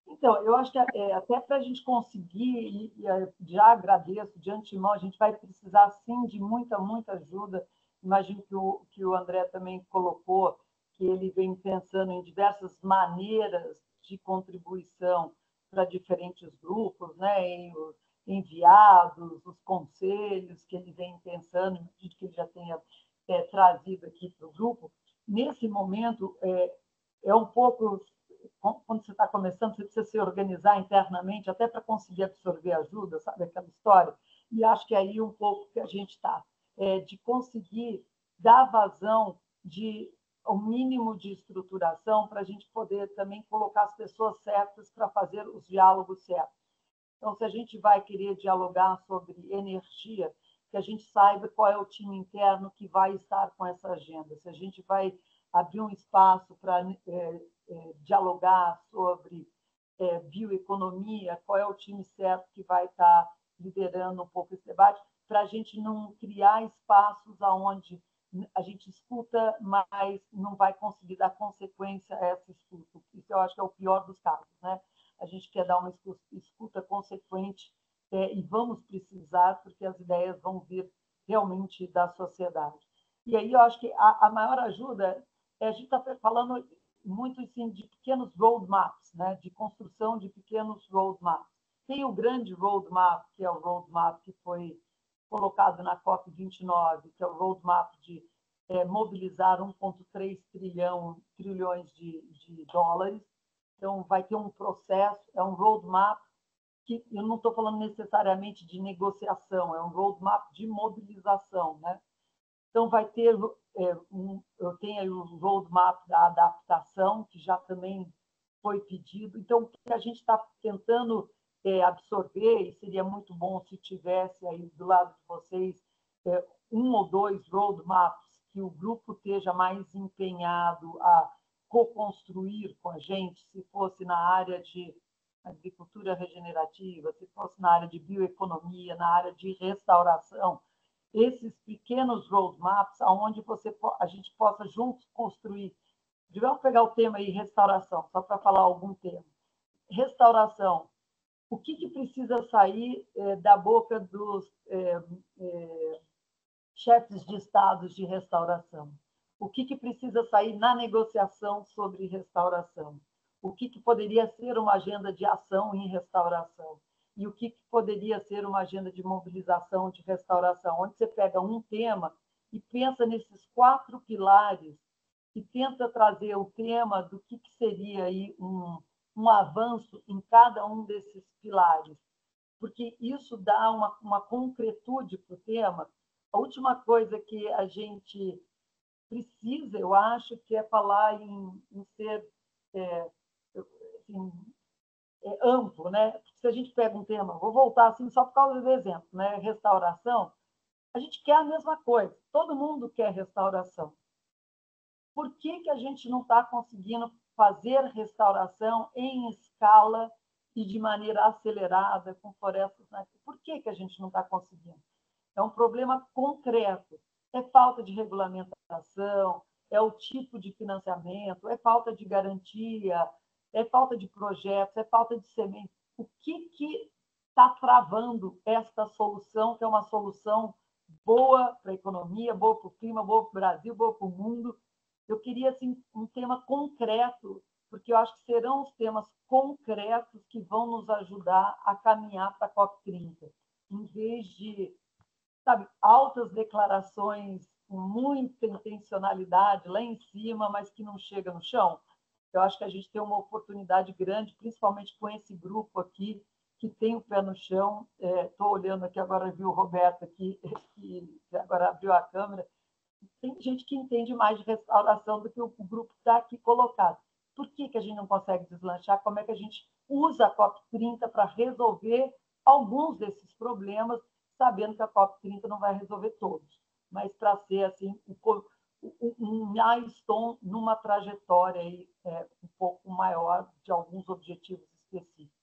C: Então, eu acho que até para a gente conseguir, já agradeço de antemão, a gente vai precisar, sim, de muita, muita ajuda. Imagino que o André também colocou, que ele vem pensando em diversas maneiras de contribuição para diferentes grupos, né? Em os enviados, os conselhos que ele vem pensando, que ele já tenha trazido aqui para o grupo. Nesse momento, é um pouco... Quando você está começando, você precisa se organizar internamente até para conseguir absorver ajuda, sabe aquela história? E acho que é aí um pouco que a gente está, de conseguir dar vazão de o mínimo de estruturação para a gente poder também colocar as pessoas certas para fazer os diálogos certos. Então, se a gente vai querer dialogar sobre energia, que a gente saiba qual é o time interno que vai estar com essa agenda. Se a gente vai abrir um espaço para dialogar sobre bioeconomia, qual é o time certo que vai estar liderando um pouco esse debate, para a gente não criar espaços onde a gente escuta, mas não vai conseguir dar consequência a essa escuta. Isso eu acho que é o pior dos casos, né? A gente quer dar uma escuta consequente e vamos precisar, porque as ideias vão vir realmente da sociedade. E aí eu acho que a maior ajuda a gente está falando muito assim, de pequenos roadmaps, né? De construção de pequenos roadmaps. Tem o grande roadmap, que é o roadmap que foi colocado na COP29, que é o roadmap de mobilizar 1,3 trilhões de dólares. Então, vai ter um processo, é um roadmap que eu não estou falando necessariamente de negociação, é um roadmap de mobilização, né? Então, vai ter, eu tenho aí o roadmap da adaptação, que já também foi pedido. Então, o que a gente está tentando absorver, e seria muito bom se tivesse aí do lado de vocês um ou dois roadmaps que o grupo esteja mais empenhado a co-construir com a gente, se fosse na área de agricultura regenerativa, se fosse na área de bioeconomia, na área de restauração, esses pequenos roadmaps onde a gente possa juntos construir. Vamos pegar o tema aí, restauração, só para falar algum tema. Restauração. O que precisa sair da boca dos chefes de estados de restauração? O que precisa sair na negociação sobre restauração? O que poderia ser uma agenda de ação em restauração? E o que poderia ser uma agenda de mobilização de restauração? Onde você pega um tema e pensa nesses 4 pilares e tenta trazer o tema do que seria aí um avanço em cada um desses pilares, porque isso dá uma concretude para o tema. A última coisa que a gente precisa, eu acho, que é falar em ser assim, amplo, né? Se a gente pega um tema, vou voltar assim só por causa do exemplo, né? Restauração, a gente quer a mesma coisa, todo mundo quer restauração. Por que a gente não está conseguindo fazer restauração em escala e de maneira acelerada com florestas? Por que a gente não está conseguindo? É um problema concreto. É falta de regulamentação, é o tipo de financiamento, é falta de garantia, é falta de projetos, é falta de semente. O que está travando esta solução, que é uma solução boa para a economia, boa para o clima, boa para o Brasil, boa para o mundo? Eu queria assim, um tema concreto, porque eu acho que serão os temas concretos que vão nos ajudar a caminhar para a COP30, em vez de, sabe, altas declarações com muita intencionalidade lá em cima, mas que não chega no chão. Eu acho que a gente tem uma oportunidade grande, principalmente com esse grupo aqui, que tem o pé no chão. Estou olhando aqui agora, vi o Roberto aqui, que agora abriu a câmera. Tem gente que entende mais de restauração do que o grupo que está aqui colocado. Por que a gente não consegue deslanchar? Como é que a gente usa a COP30 para resolver alguns desses problemas, sabendo que a COP30 não vai resolver todos, mas para ser assim um milestone numa trajetória aí, um pouco maior de alguns objetivos específicos.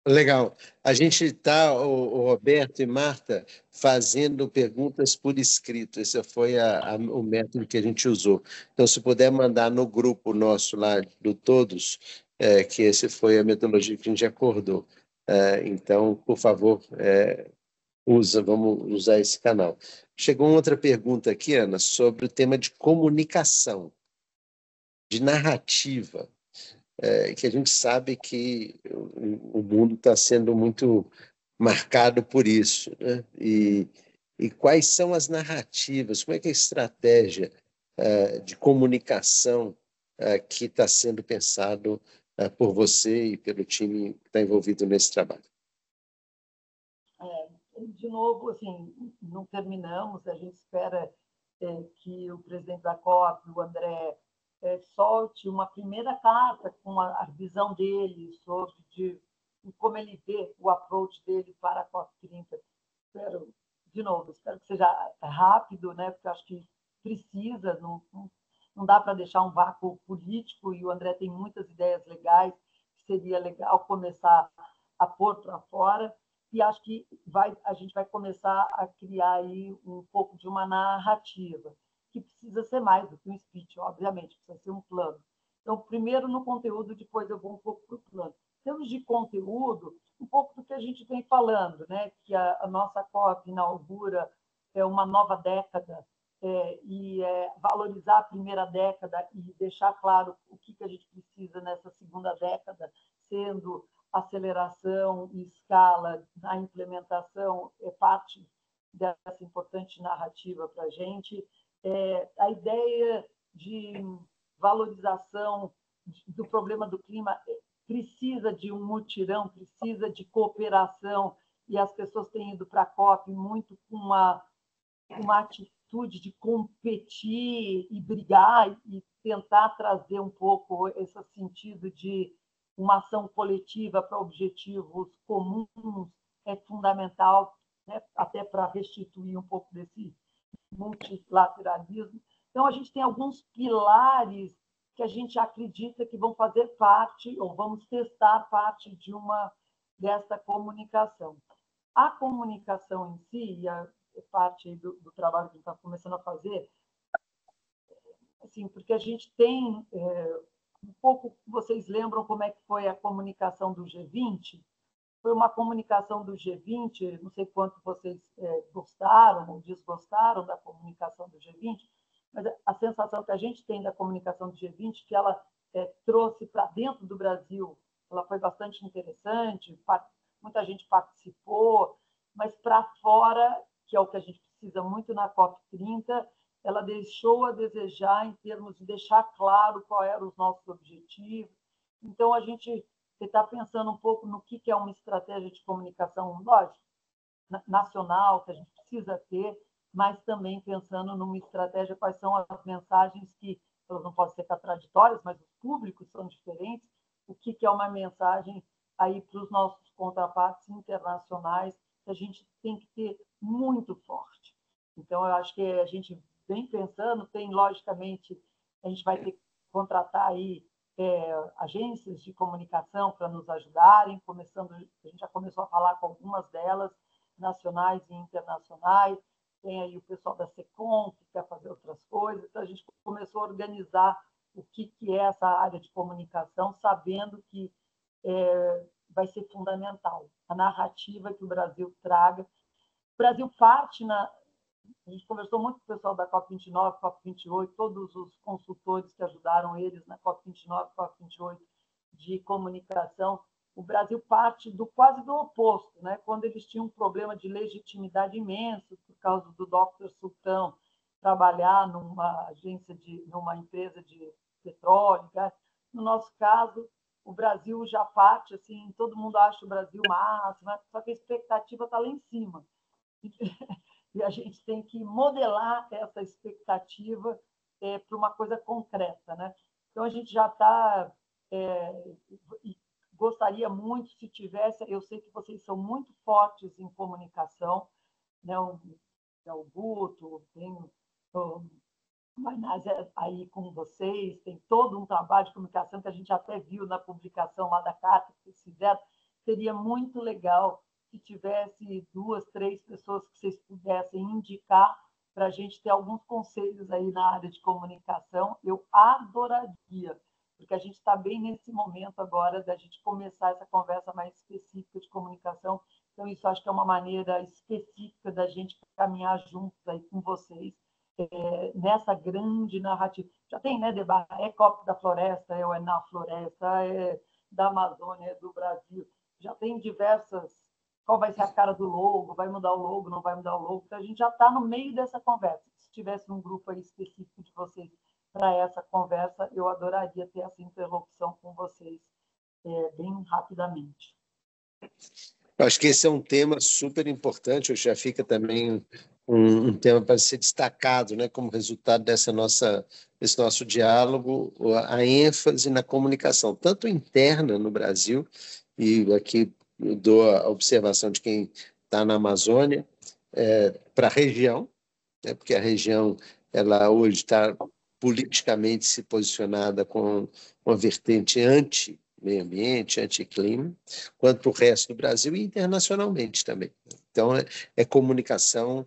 B: Legal. A gente está, o Roberto e Marta, fazendo perguntas por escrito. Esse foi o método que a gente usou. Então, se puder mandar no grupo nosso lá do Todos, que essa foi a metodologia que a gente acordou. Então, por favor, vamos usar esse canal. Chegou uma outra pergunta aqui, Ana, sobre o tema de comunicação, de narrativa. Que a gente sabe que o mundo está sendo muito marcado por isso, né? E quais são as narrativas, como é que é a estratégia de comunicação que está sendo pensado por você e pelo time que está envolvido nesse trabalho?
C: De novo, assim, não terminamos, a gente espera que o presidente da COP, o André, solte uma primeira carta com a visão dele sobre como ele vê o approach dele para a COP30. Espero que seja rápido, né? Porque acho que precisa, não dá para deixar um vácuo político, e o André tem muitas ideias legais, que seria legal começar a pôr para fora, e acho que a gente vai começar a criar aí um pouco de uma narrativa, que precisa ser mais do que um speech, obviamente, precisa ser um plano. Então, primeiro no conteúdo, depois eu vou um pouco para o plano. Em termos de conteúdo, um pouco do que a gente vem falando, né? Que a nossa COP inaugura uma nova década, valorizar a primeira década e deixar claro o que a gente precisa nessa segunda década, sendo aceleração e escala na implementação, parte dessa importante narrativa para a gente. A ideia de valorização do problema do clima precisa de um mutirão, precisa de cooperação, e as pessoas têm ido para a COP muito com uma atitude de competir e brigar e tentar trazer um pouco esse sentido de uma ação coletiva para objetivos comuns é fundamental, né? Até para restituir um pouco desse multilateralismo. Então, a gente tem alguns pilares que a gente acredita que vão fazer parte, ou vamos testar parte dessa comunicação. A comunicação em si, e a parte do trabalho que a gente está começando a fazer, assim, porque a gente tem um pouco, vocês lembram como é que foi a comunicação do G20? Foi uma comunicação do G20, não sei quanto vocês gostaram ou desgostaram da comunicação do G20, mas a sensação que a gente tem da comunicação do G20 que ela trouxe para dentro do Brasil, ela foi bastante interessante, muita gente participou, mas para fora, que é o que a gente precisa muito na COP30, ela deixou a desejar em termos de deixar claro qual eram os nossos objetivos. Então, a gente está pensando um pouco no que é uma estratégia de comunicação, lógico, nacional, que a gente precisa ter, mas também pensando numa estratégia, quais são as mensagens que, elas não podem ser contraditórias, mas os públicos são diferentes, o que é uma mensagem aí para os nossos contrapartes internacionais, que a gente tem que ter muito forte. Então, eu acho que a gente vem pensando, logicamente, a gente vai ter que contratar aí agências de comunicação para nos ajudarem, a gente já começou a falar com algumas delas, nacionais e internacionais, tem aí o pessoal da SECOM, que quer fazer outras coisas, então a gente começou a organizar o que é essa área de comunicação, sabendo que vai ser fundamental a narrativa que o Brasil traga. O Brasil parte a gente conversou muito com o pessoal da COP29, COP28, todos os consultores que ajudaram eles na COP29, COP28 de comunicação. O Brasil parte quase do oposto, né? Quando eles tinham um problema de legitimidade imenso por causa do Dr. Sultão, trabalhar numa empresa de petróleo, gás. No nosso caso, o Brasil já parte, assim, todo mundo acha o Brasil máximo, só que a expectativa está lá em cima. E a gente tem que modelar essa expectativa para uma coisa concreta, né? Então, a gente já está... gostaria muito, se tivesse... Eu sei que vocês são muito fortes em comunicação, né? O Guto, tem o Mainaz aí com vocês, tem todo um trabalho de comunicação que a gente até viu na publicação lá da carta que vocês fizeram. Seria muito legal se tivesse 2, 3 pessoas que vocês pudessem indicar para a gente ter alguns conselhos aí na área de comunicação. Eu adoraria, porque a gente está bem nesse momento agora da gente começar essa conversa mais específica de comunicação. Então, isso acho que é uma maneira específica da gente caminhar juntos aí com vocês nessa grande narrativa. Já tem, né, debate, é COP da floresta, é na floresta, é da Amazônia, é do Brasil. Já tem diversas... Qual vai ser a cara do logo? Vai mudar o logo? Não vai mudar o logo? Então, a gente já está no meio dessa conversa. Se tivesse um grupo aí específico de vocês para essa conversa, eu adoraria ter essa interlocução com vocês bem rapidamente.
B: Acho que esse é um tema super importante, já fica também um tema para ser destacado, né, como resultado desse nosso diálogo, a ênfase na comunicação, tanto interna no Brasil, e aqui eu dou a observação de quem está na Amazônia, para a região, né, porque a região ela hoje está politicamente se posicionada com uma vertente anti-meio ambiente, anti-clima, quanto para o resto do Brasil e internacionalmente também. Então, é comunicação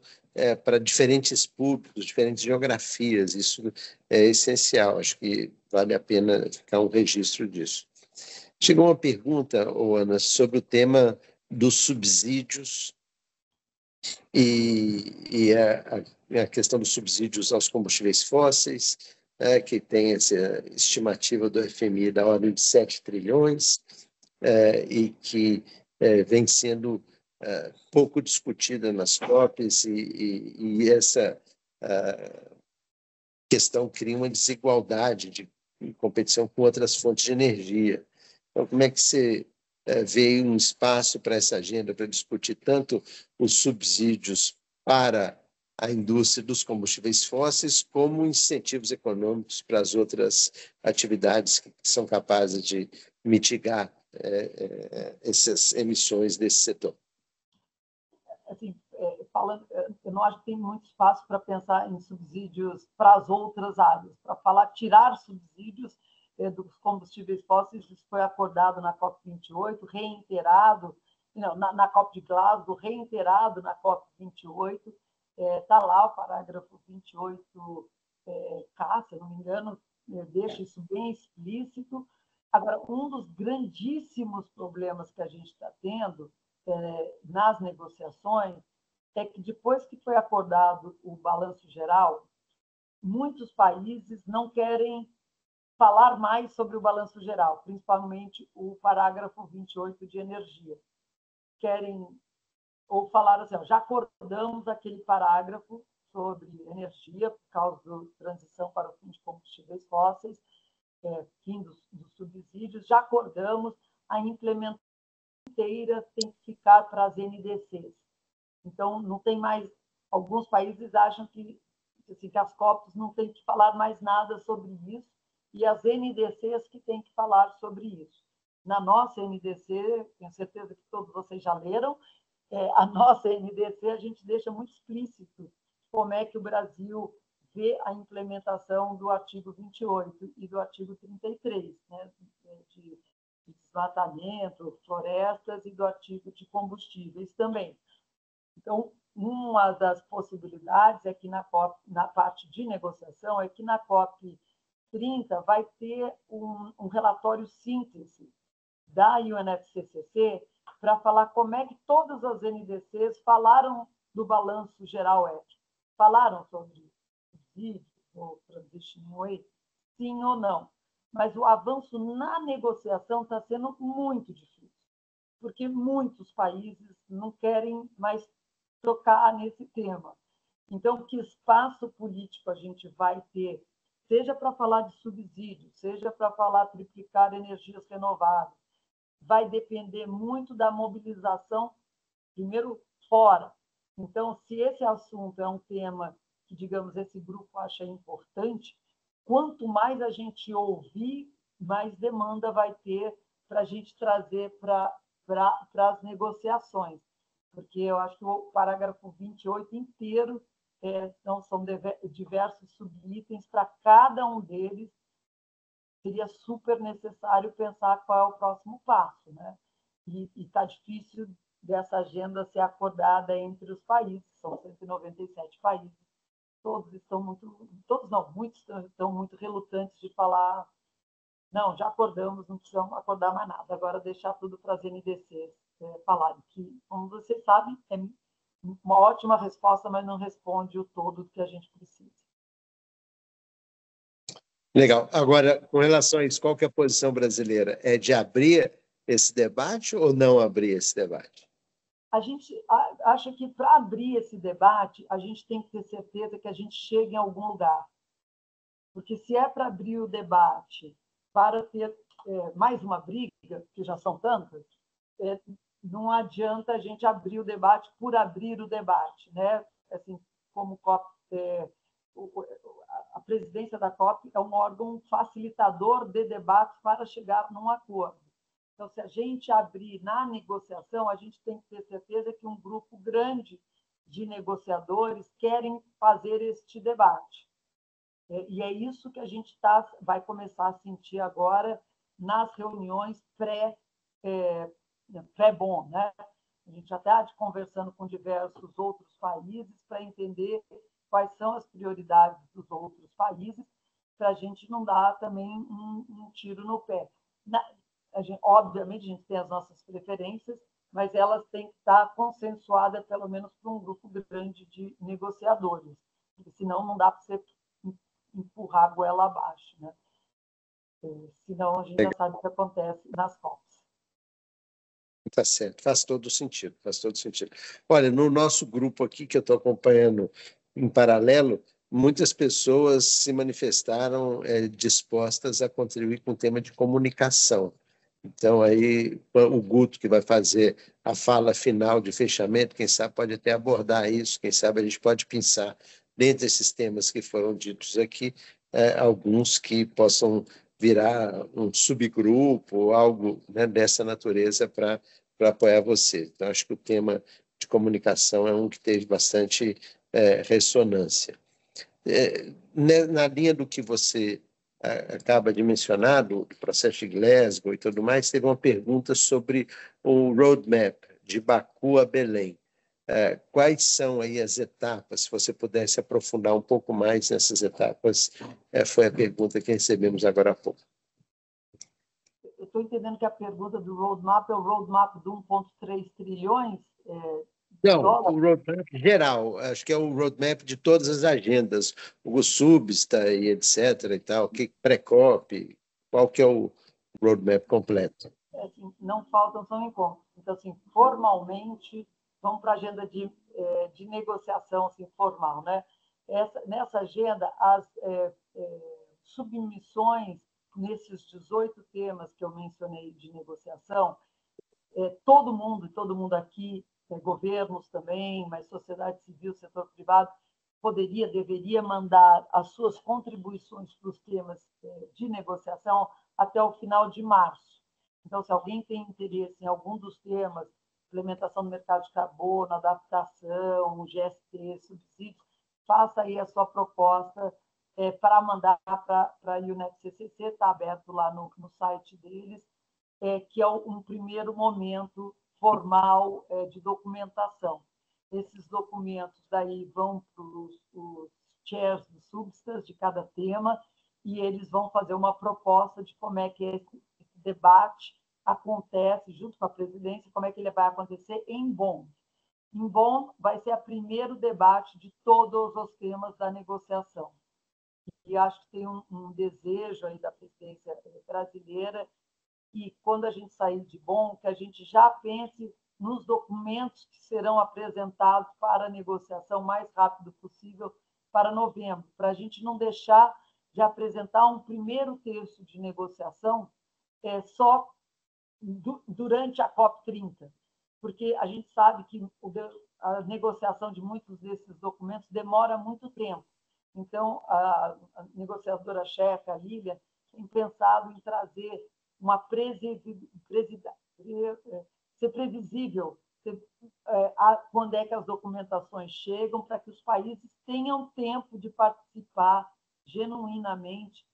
B: para diferentes públicos, diferentes geografias, isso é essencial, acho que vale a pena ficar um registro disso. Chegou uma pergunta, Ana, sobre o tema dos subsídios e a questão dos subsídios aos combustíveis fósseis, que tem essa estimativa do FMI da ordem de 7 trilhões, e que vem sendo pouco discutida nas COPs, e essa questão cria uma desigualdade de competição com outras fontes de energia. Então, como é que você vê um espaço para essa agenda, para discutir tanto os subsídios para a indústria dos combustíveis fósseis, como incentivos econômicos para as outras atividades que são capazes de mitigar essas emissões desse setor?
C: Assim, falando, eu não acho que tem muito espaço para pensar em subsídios para as outras áreas. Para falar, tirar subsídios dos combustíveis fósseis, isso foi acordado na COP28, reiterado na COP de Glasgow, reiterado na COP28. Está lá o parágrafo 28, se eu não me engano, deixa isso bem explícito. Agora, um dos grandíssimos problemas que a gente está tendo nas negociações é que, depois que foi acordado o balanço geral, muitos países não querem falar mais sobre o balanço geral, principalmente o parágrafo 28 de energia. Querem, ou falaram assim, já acordamos aquele parágrafo sobre energia, por causa da transição para o fim de combustíveis fósseis, fim dos subsídios, já acordamos, a implementação inteira tem que ficar para as NDCs. Então, não tem mais... Alguns países acham que as COPs não têm que falar mais nada sobre isso, e as NDCs que têm que falar sobre isso. Na nossa NDC, tenho certeza que todos vocês já leram, a nossa NDC, a gente deixa muito explícito como é que o Brasil vê a implementação do artigo 28 e do artigo 33, né, de desmatamento, florestas, e do artigo de combustíveis também. Então, uma das possibilidades é que na parte de negociação, é que na COP 30 vai ter um relatório síntese da UNFCCC para falar como é que todas as NDCs falaram do balanço geral ético. Falaram sobre subsídios ou transition way, sim ou não. Mas o avanço na negociação está sendo muito difícil, porque muitos países não querem mais tocar nesse tema. Então, que espaço político a gente vai ter, seja para falar de subsídio, seja para falar triplicar energias renováveis, vai depender muito da mobilização, primeiro, fora. Então, se esse assunto é um tema que, digamos, esse grupo acha importante, quanto mais a gente ouvir, mais demanda vai ter para a gente trazer para as negociações. Porque eu acho que o parágrafo 28 inteiro são diversos subitens, para cada um deles seria super necessário pensar qual é o próximo passo, né? E está difícil dessa agenda ser acordada entre os países, são 197 países, todos estão muitos estão muito relutantes de falar, não, já acordamos, não precisamos acordar mais nada, agora deixar tudo para as NDCs falarem, que, como vocês sabem, é uma ótima resposta, mas não responde o todo do que a gente precisa.
B: Legal. Agora, com relação a isso, qual que é a posição brasileira? É de abrir esse debate ou não abrir esse debate?
C: A gente acha que, para abrir esse debate, a gente tem que ter certeza que a gente chega em algum lugar. Porque se é para abrir o debate para ter mais uma briga, que já são tantas, não adianta a gente abrir o debate por abrir o debate, né? Assim, como a presidência da COP é um órgão facilitador de debates para chegar num acordo. Então, se a gente abrir na negociação, a gente tem que ter certeza que um grupo grande de negociadores querem fazer este debate. E é isso que a gente vai começar a sentir agora nas reuniões pré-bom, né? A gente já está conversando com diversos outros países para entender quais são as prioridades dos outros países, para a gente não dar também um tiro no pé. Obviamente, a gente tem as nossas preferências, mas elas têm que estar consensuadas, pelo menos, por um grupo grande de negociadores, porque senão não dá para você empurrar a goela abaixo, né? Senão a gente já sabe o que acontece nas COPs.
B: Tá certo, faz todo sentido, faz todo sentido. Olha, no nosso grupo aqui, que eu estou acompanhando em paralelo, muitas pessoas se manifestaram dispostas a contribuir com o tema de comunicação. Então, aí, o Guto, que vai fazer a fala final de fechamento, quem sabe pode até abordar isso, quem sabe a gente pode pensar, dentre esses temas que foram ditos aqui, alguns que possam virar um subgrupo ou algo, né, dessa natureza para apoiar você. Então, acho que o tema de comunicação é um que teve bastante ressonância. Na linha do que você acaba de mencionar, do processo de Glasgow e tudo mais, teve uma pergunta sobre o roadmap de Baku a Belém. Quais são aí as etapas, se você pudesse aprofundar um pouco mais nessas etapas, foi a pergunta que recebemos agora há pouco.
C: Eu estou entendendo que a pergunta do roadmap é o roadmap de 1,3 trilhões?
B: Não, o roadmap geral, acho que é o roadmap de todas as agendas, o Substa e etc. e tal, que pré-COP, qual que é o roadmap completo?
C: Assim, não faltam, são encontros. Então, assim, formalmente, vamos para a agenda de negociação assim, formal, né? Nessa agenda, as submissões nesses 18 temas que eu mencionei de negociação, todo mundo aqui, governos também, mas sociedade civil, setor privado, deveria mandar as suas contribuições para os temas de negociação até o final de março. Então, se alguém tem interesse em algum dos temas, implementação do mercado de carbono, adaptação, GST, subsídios, faça aí a sua proposta para mandar para a UNEP-CCC, está aberto lá no site deles, que é um primeiro momento formal de documentação. Esses documentos daí vão para os chairs de substas de cada tema e eles vão fazer uma proposta de como é que esse debate acontece junto com a presidência, como é que ele vai acontecer em Bonn. Em Bonn vai ser o primeiro debate de todos os temas da negociação. E acho que tem um desejo aí da presidência brasileira que, quando a gente sair de Bonn, que a gente já pense nos documentos que serão apresentados para a negociação o mais rápido possível para novembro, para a gente não deixar de apresentar um primeiro terço de negociação só durante a COP30, porque a gente sabe que a negociação de muitos desses documentos demora muito tempo. Então, a negociadora checa, a Lívia, tem pensado em trazer uma ser previsível quando é que as documentações chegam, para que os países tenham tempo de participar genuinamente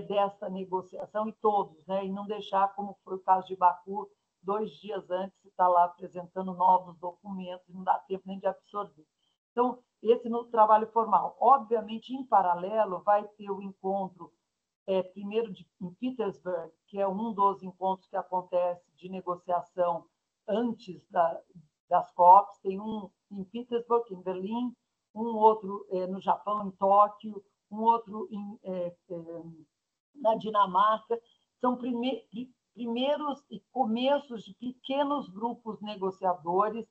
C: dessa negociação, e todos, né? E não deixar, como foi o caso de Baku, 2 dias antes, estar lá apresentando novos documentos, não dá tempo nem de absorver. Então, esse no trabalho formal. Obviamente, em paralelo, vai ter o encontro, primeiro em Petersburg, que é um dos encontros que acontece de negociação antes das COPs. Tem um em Petersburg, em Berlim, um outro no Japão, em Tóquio, um outro na Dinamarca. São primeiros e começos de pequenos grupos negociadores,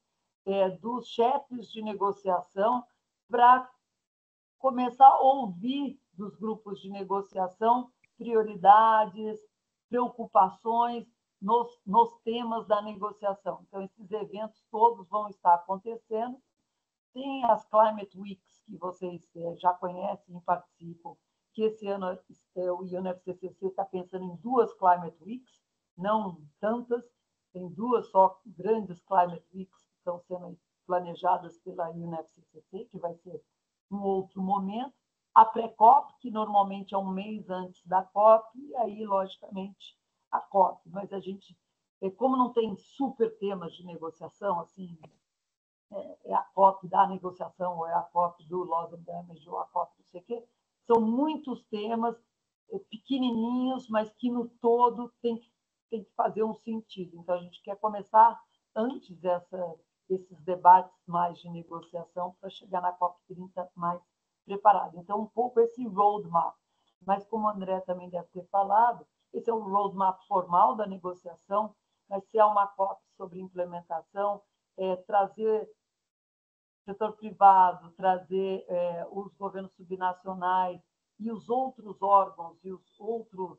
C: dos chefes de negociação, para começar a ouvir dos grupos de negociação prioridades, preocupações nos temas da negociação. Então, esses eventos todos vão estar acontecendo. Tem as Climate Weeks, que vocês já conhecem e participam, que esse ano o UNFCCC está pensando em 2 Climate Weeks, não tantas, tem 2 só grandes Climate Weeks que estão sendo planejadas pela UNFCCC, que vai ser um outro momento. A pré-COP, que normalmente é um mês antes da COP, e aí, logicamente, a COP. Mas a gente, como não tem super temas de negociação, assim, é a COP da negociação, ou é a COP do Loss and Damage, ou a COP não sei o quê, são muitos temas pequenininhos, mas que no todo tem que fazer um sentido. Então, a gente quer começar antes desses debates mais de negociação, para chegar na COP30 mais preparado. Então, um pouco esse roadmap. Mas, como o André também deve ter falado, esse é o roadmap formal da negociação, mas se há uma COP sobre implementação, trazer setor privado, trazer os governos subnacionais e os outros órgãos e os outros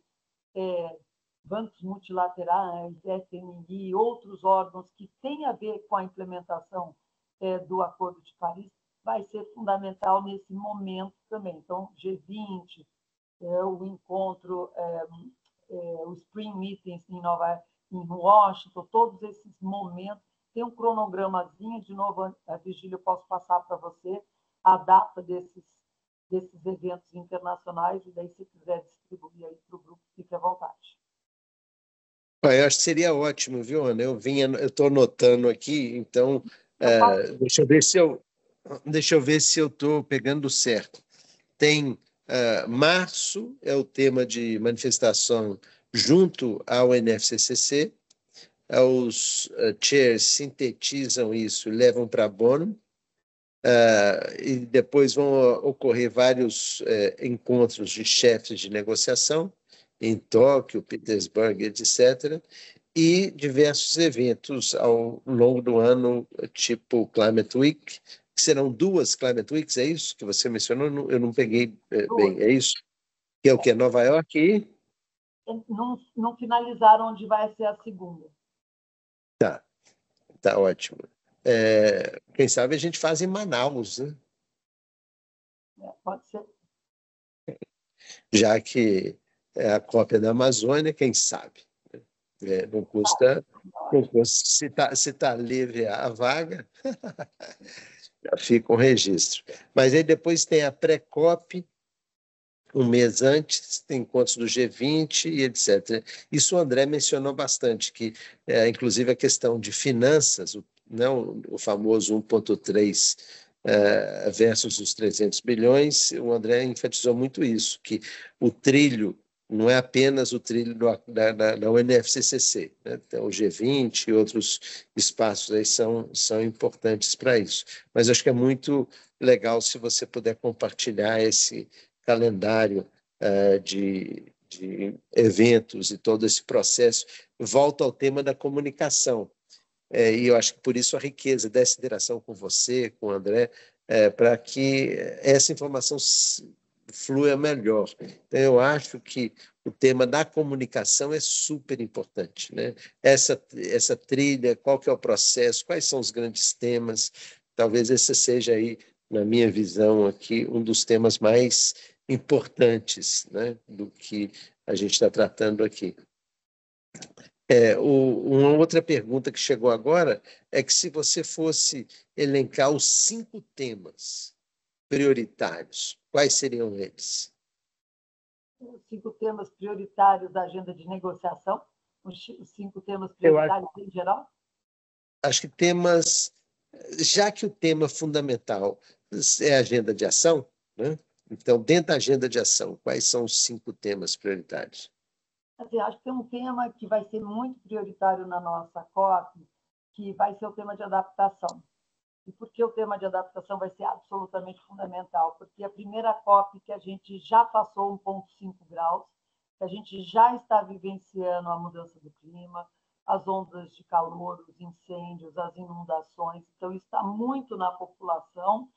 C: bancos multilaterais, FMI, outros órgãos que têm a ver com a implementação do Acordo de Paris, vai ser fundamental nesse momento também. Então, G20, o encontro, o Spring Meetings em Washington, todos esses momentos. Tem um cronogramazinho, de novo, a Virgílio, eu posso passar para você a data desses eventos internacionais, e daí, se quiser distribuir aí para o grupo, fique à vontade.
B: Eu acho que seria ótimo, viu, Ana? Eu estou anotando aqui, então deixa eu ver se eu estou pegando certo. Tem março, é o tema de manifestação junto ao NFCCC. Os chairs sintetizam isso, levam para Bonn, e depois vão ocorrer vários encontros de chefes de negociação em Tóquio, Petersburg, etc., e diversos eventos ao longo do ano, tipo Climate Week, que serão 2 Climate Weeks, é isso que você mencionou? Eu não peguei bem, é isso? Que é o que? Nova York e...
C: Não finalizaram onde vai ser a segunda.
B: Tá ótimo. Quem sabe a gente faz em Manaus, né?
C: Pode ser.
B: Já que é a cópia da Amazônia, quem sabe? Não custa, se tá livre a vaga, já fica um registro. Mas aí depois tem a pré-COP, um mês antes, tem encontros do G20 e etc. Isso o André mencionou bastante, que inclusive a questão de finanças, o famoso 1,3 versus os 300 bilhões, o André enfatizou muito isso, que o trilho não é apenas o trilho da UNFCCC, né? Então, o G20 e outros espaços aí são importantes para isso. Mas acho que é muito legal se você puder compartilhar esse calendário de eventos e todo esse processo. Volta ao tema da comunicação. e eu acho que por isso a riqueza dessa interação com você, com o André, para que essa informação flua melhor. Então, eu acho que o tema da comunicação é super importante, né? Essa trilha, qual que é o processo, quais são os grandes temas, talvez esse seja aí, na minha visão aqui, um dos temas mais importantes, né, do que a gente está tratando aqui. Uma outra pergunta que chegou agora é que se você fosse elencar os 5 temas prioritários, quais seriam eles?
C: Os 5 temas prioritários da agenda de negociação, os 5 temas prioritários em geral?
B: Acho que temas, já que o tema fundamental é a agenda de ação, né? Então, dentro da agenda de ação, quais são os 5 temas prioritários?
C: Assim, acho que tem um tema que vai ser muito prioritário na nossa COP, que vai ser o tema de adaptação. E por que o tema de adaptação vai ser absolutamente fundamental? Porque a primeira COP que a gente já passou 1,5 graus, que a gente já está vivenciando a mudança do clima, as ondas de calor, os incêndios, as inundações. Então, isso está muito na população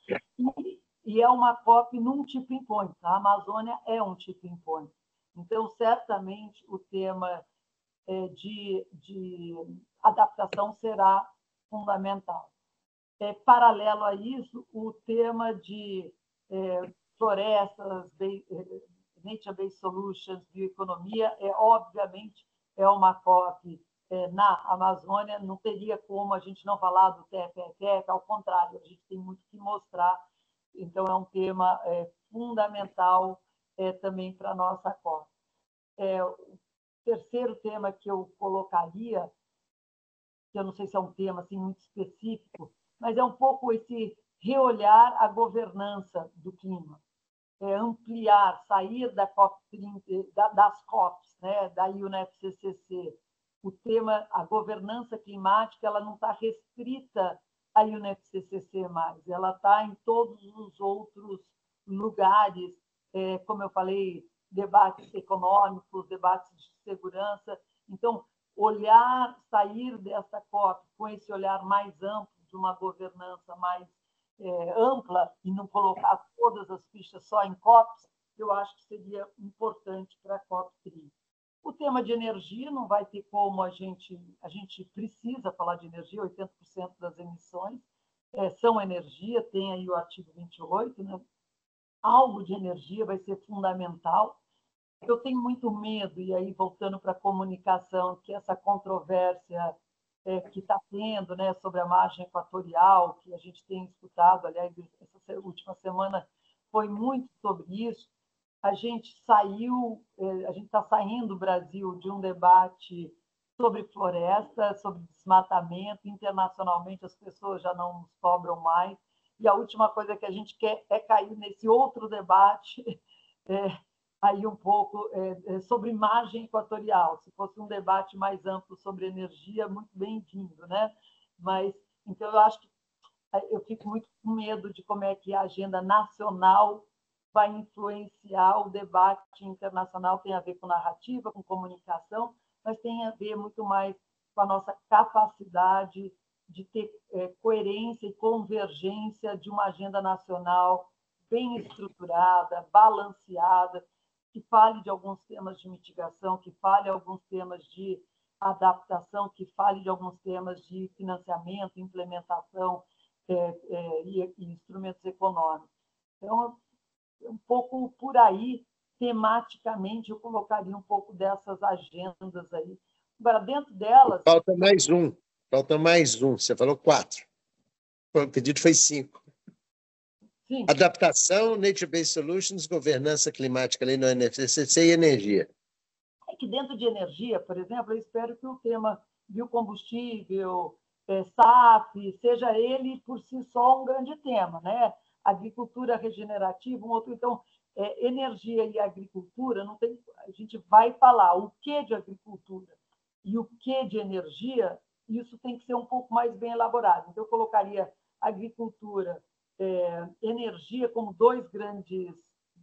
C: e é uma COP num tipping point. A Amazônia é um tipping point. Então, certamente, o tema de adaptação será fundamental. Paralelo a isso, o tema de florestas, nature-based solutions, bioeconomia, obviamente, é uma COP na Amazônia, não teria como a gente não falar do TFETEC, ao contrário, a gente tem muito que mostrar, então é um tema fundamental também para a nossa COP. O terceiro tema que eu colocaria, que eu não sei se é um tema assim, muito específico, mas é um pouco esse reolhar a governança do clima, ampliar, sair da COP30, das COPs, né, da UNFCCC. O tema, a governança climática, ela não está restrita à UNFCCC mais, ela está em todos os outros lugares, como eu falei, debates econômicos, debates de segurança. Então, olhar, sair dessa COP com esse olhar mais amplo, de uma governança mais ampla, e não colocar todas as fichas só em COPs, eu acho que seria importante para a COP30. O tema de energia não vai ter como a gente precisa falar de energia, 80% das emissões são energia, tem aí o artigo 28, né? Algo de energia vai ser fundamental. Eu tenho muito medo, e aí voltando para a comunicação, que essa controvérsia que está tendo, né, sobre a margem equatorial, que a gente tem escutado, aliás, essa última semana foi muito sobre isso. A gente está saindo, Brasil, de um debate sobre floresta, sobre desmatamento. Internacionalmente, as pessoas já não nos cobram mais. E a última coisa que a gente quer é cair nesse outro debate, aí um pouco sobre margem equatorial. Se fosse um debate mais amplo sobre energia, muito bem-vindo, né? Mas, então, eu acho que eu fico muito com medo de como é que a agenda nacional vai influenciar o debate internacional. Tem a ver com narrativa, com comunicação, mas tem a ver muito mais com a nossa capacidade de ter coerência e convergência de uma agenda nacional bem estruturada, balanceada, que fale de alguns temas de mitigação, que fale de alguns temas de adaptação, que fale de alguns temas de financiamento, implementação e instrumentos econômicos. Então, um pouco por aí, tematicamente, eu colocaria um pouco dessas agendas aí. Agora, dentro delas...
B: Falta mais um. Você falou 4. O pedido foi 5. Sim. Adaptação, Nature-Based Solutions, governança climática ali no UNFCCC e energia.
C: É que dentro de energia, por exemplo, eu espero que o tema biocombustível, SAF, seja ele por si só um grande tema, né? Agricultura regenerativa, um outro. Então, energia e agricultura, não tem, a gente vai falar o que de agricultura e o que de energia, isso tem que ser um pouco mais bem elaborado. Então, eu colocaria agricultura, energia como 2 grandes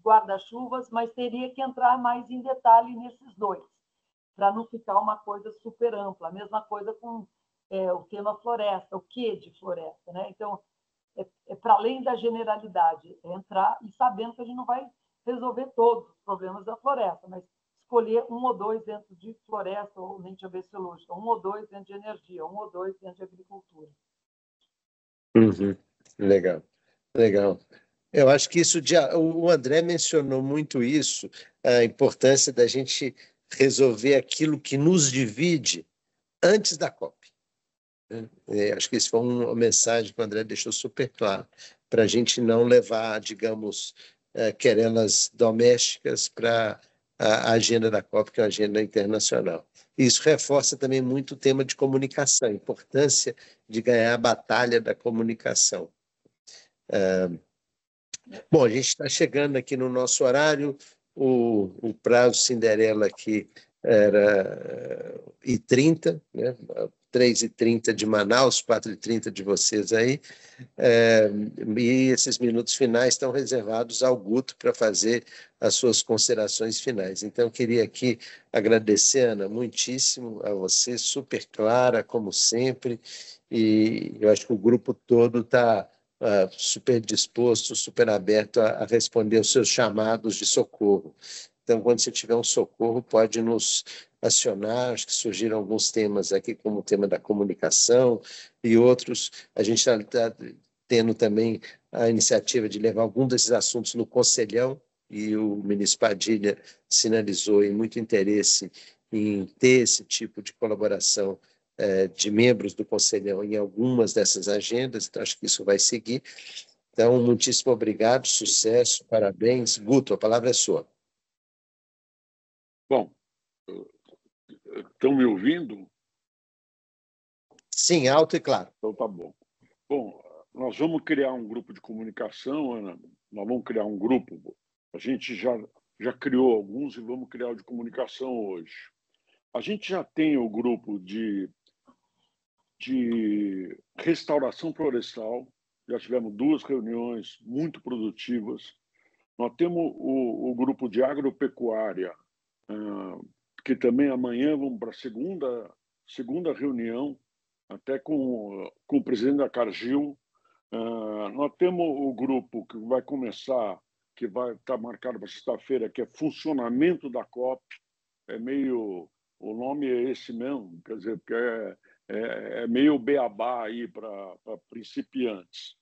C: guarda-chuvas, mas teria que entrar mais em detalhe nesses 2, para não ficar uma coisa super ampla. A mesma coisa com o tema floresta, o que de floresta, né? Então, para além da generalidade, entrar e sabendo que a gente não vai resolver todos os problemas da floresta, mas escolher um ou dois dentro de floresta ou nem de biológica, um ou dois dentro de energia, um ou dois dentro de agricultura.
B: Uhum. Legal, legal. Eu acho que o André mencionou muito isso, a importância da gente resolver aquilo que nos divide antes da COP. Acho que isso foi uma mensagem que o André deixou super claro, para a gente não levar, digamos, querelas domésticas para a agenda da COP, que é a agenda internacional. Isso reforça também muito o tema de comunicação, a importância de ganhar a batalha da comunicação. Bom, a gente está chegando aqui no nosso horário, o prazo Cinderela aqui era 30, né? 3h30 de Manaus, 4h30 de vocês aí, e esses minutos finais estão reservados ao Guto para fazer as suas considerações finais. Então, eu queria aqui agradecer, Ana, muitíssimo a você, super clara, como sempre, e eu acho que o grupo todo está super disposto, super aberto a responder os seus chamados de socorro. Então, quando você tiver um socorro, pode nos acionar. Acho que surgiram alguns temas aqui, como o tema da comunicação e outros. A gente está tendo também a iniciativa de levar algum desses assuntos no Conselhão, e o ministro Padilha sinalizou muito interesse em ter esse tipo de colaboração de membros do Conselhão em algumas dessas agendas, então acho que isso vai seguir. Então, muitíssimo obrigado, sucesso, parabéns. Guto, a palavra é sua.
A: Bom, estão me ouvindo?
B: Sim, alto e claro.
A: Então tá bom. Bom, nós vamos criar um grupo de comunicação, Ana, nós vamos criar um grupo, a gente já criou alguns e vamos criar o de comunicação hoje. A gente já tem o grupo de restauração florestal, já tivemos 2 reuniões muito produtivas. Nós temos o grupo de agropecuária, que também amanhã vamos para a segunda reunião, até com o presidente da Cargill. Nós temos o grupo que vai começar, que vai estar marcado para sexta-feira, que é funcionamento da COP. O nome é esse mesmo, quer dizer, porque é meio beabá aí para principiantes.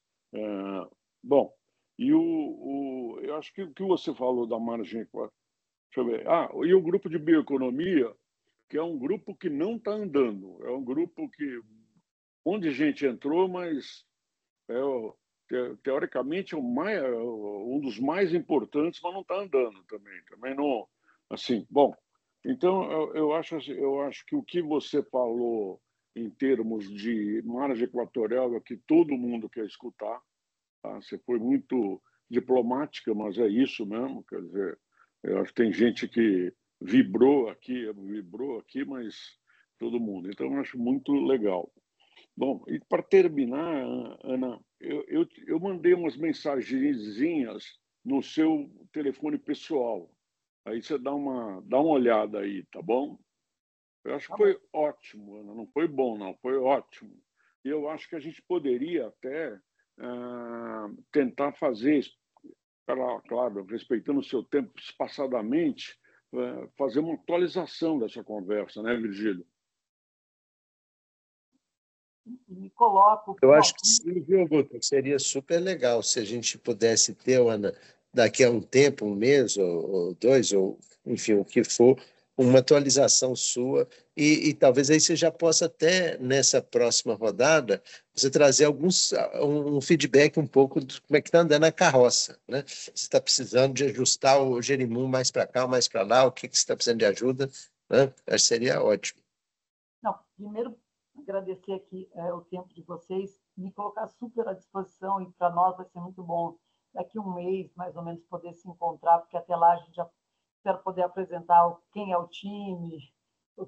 A: Bom, e eu acho que o que você falou da margem... Deixa eu ver. E o grupo de bioeconomia, que é um grupo que não está andando. É um grupo que onde gente entrou, mas teoricamente um dos mais importantes, mas não está andando também. Também não, assim. Bom, então eu acho que o que você falou em termos de margem equatorial é que todo mundo quer escutar. Tá? Você foi muito diplomática, mas é isso mesmo. Quer dizer, eu acho que tem gente que vibrou aqui, mas todo mundo. Então, eu acho muito legal. Bom, e para terminar, Ana, eu mandei umas mensagenzinhas no seu telefone pessoal. Aí você dá uma olhada aí, tá bom? Eu acho que foi ótimo, Ana. Não foi bom, não. Foi ótimo. E eu acho que a gente poderia até tentar fazer, claro, respeitando o seu tempo espaçadamente, fazer uma atualização dessa conversa, né, Virgílio?
C: Me coloco...
B: Eu acho que sim, viu, Guto? Seria super legal se a gente pudesse ter, Ana, daqui a um tempo, um mês ou 2, ou enfim, o que for, uma atualização sua e talvez aí você já possa até, nessa próxima rodada, você trazer um feedback um pouco de como é que está andando a carroça, né? Você está precisando de ajustar o gerimum mais para cá, mais para lá, o que você está precisando de ajuda, né? Acho que seria ótimo.
C: Não, primeiro, agradecer aqui o tempo de vocês, me colocar super à disposição, e para nós vai ser muito bom daqui um mês, mais ou menos, poder se encontrar, porque até lá a gente já espero poder apresentar quem é o time,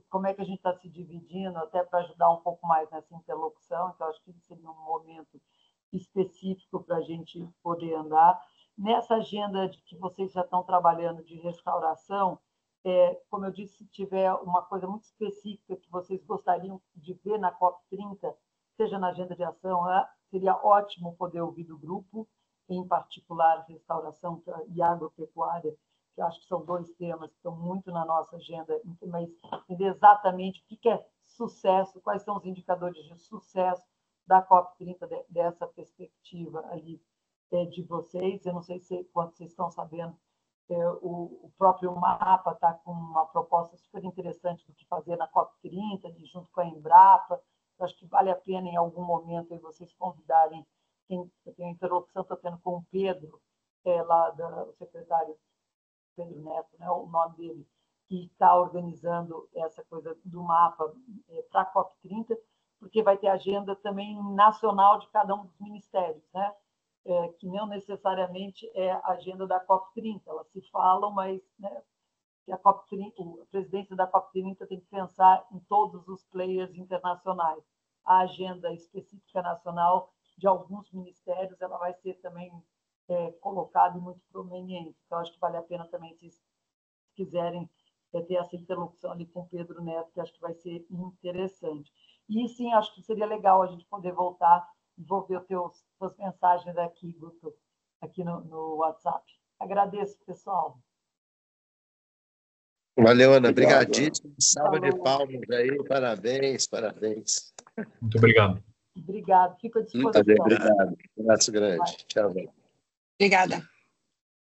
C: como é que a gente está se dividindo, até para ajudar um pouco mais nessa interlocução. Então, acho que seria um momento específico para a gente poder andar. Nessa agenda de que vocês já estão trabalhando de restauração, Como eu disse, se tiver uma coisa muito específica que vocês gostariam de ver na COP30, seja na agenda de ação, seria ótimo poder ouvir do grupo, em particular restauração e agropecuária, que eu acho que são 2 temas que estão muito na nossa agenda, mas entender exatamente o que é sucesso, quais são os indicadores de sucesso da COP30 dessa perspectiva ali de vocês. Eu não sei quanto vocês estão sabendo, o próprio MAPA está com uma proposta super interessante do que fazer na COP30, junto com a Embrapa. Eu acho que vale a pena, em algum momento, vocês convidarem eu tenho interlocução, estou tendo com o Pedro, o secretário Pedro Neto, né, o nome dele, que está organizando essa coisa do mapa para a COP30, porque vai ter agenda também nacional de cada um dos ministérios, né, que não necessariamente é a agenda da COP30, elas se falam, mas né, que a presidência da COP30 tem que pensar em todos os players internacionais. A agenda específica nacional de alguns ministérios, ela vai ser também colocada e muito prominente. Então, acho que vale a pena também, se quiserem ter essa interlocução ali com o Pedro Neto, que acho que vai ser interessante. E, sim, acho que seria legal a gente poder voltar e vou ver suas mensagens aqui, Guto, aqui no WhatsApp. Agradeço, pessoal.
B: Valeu, Ana. Obrigadíssimo. Salva de palmas aí. Parabéns, parabéns.
F: Muito obrigado.
C: Obrigado. Fico à disposição.
B: Obrigado. Um abraço grande. Tchau.
G: Obrigada.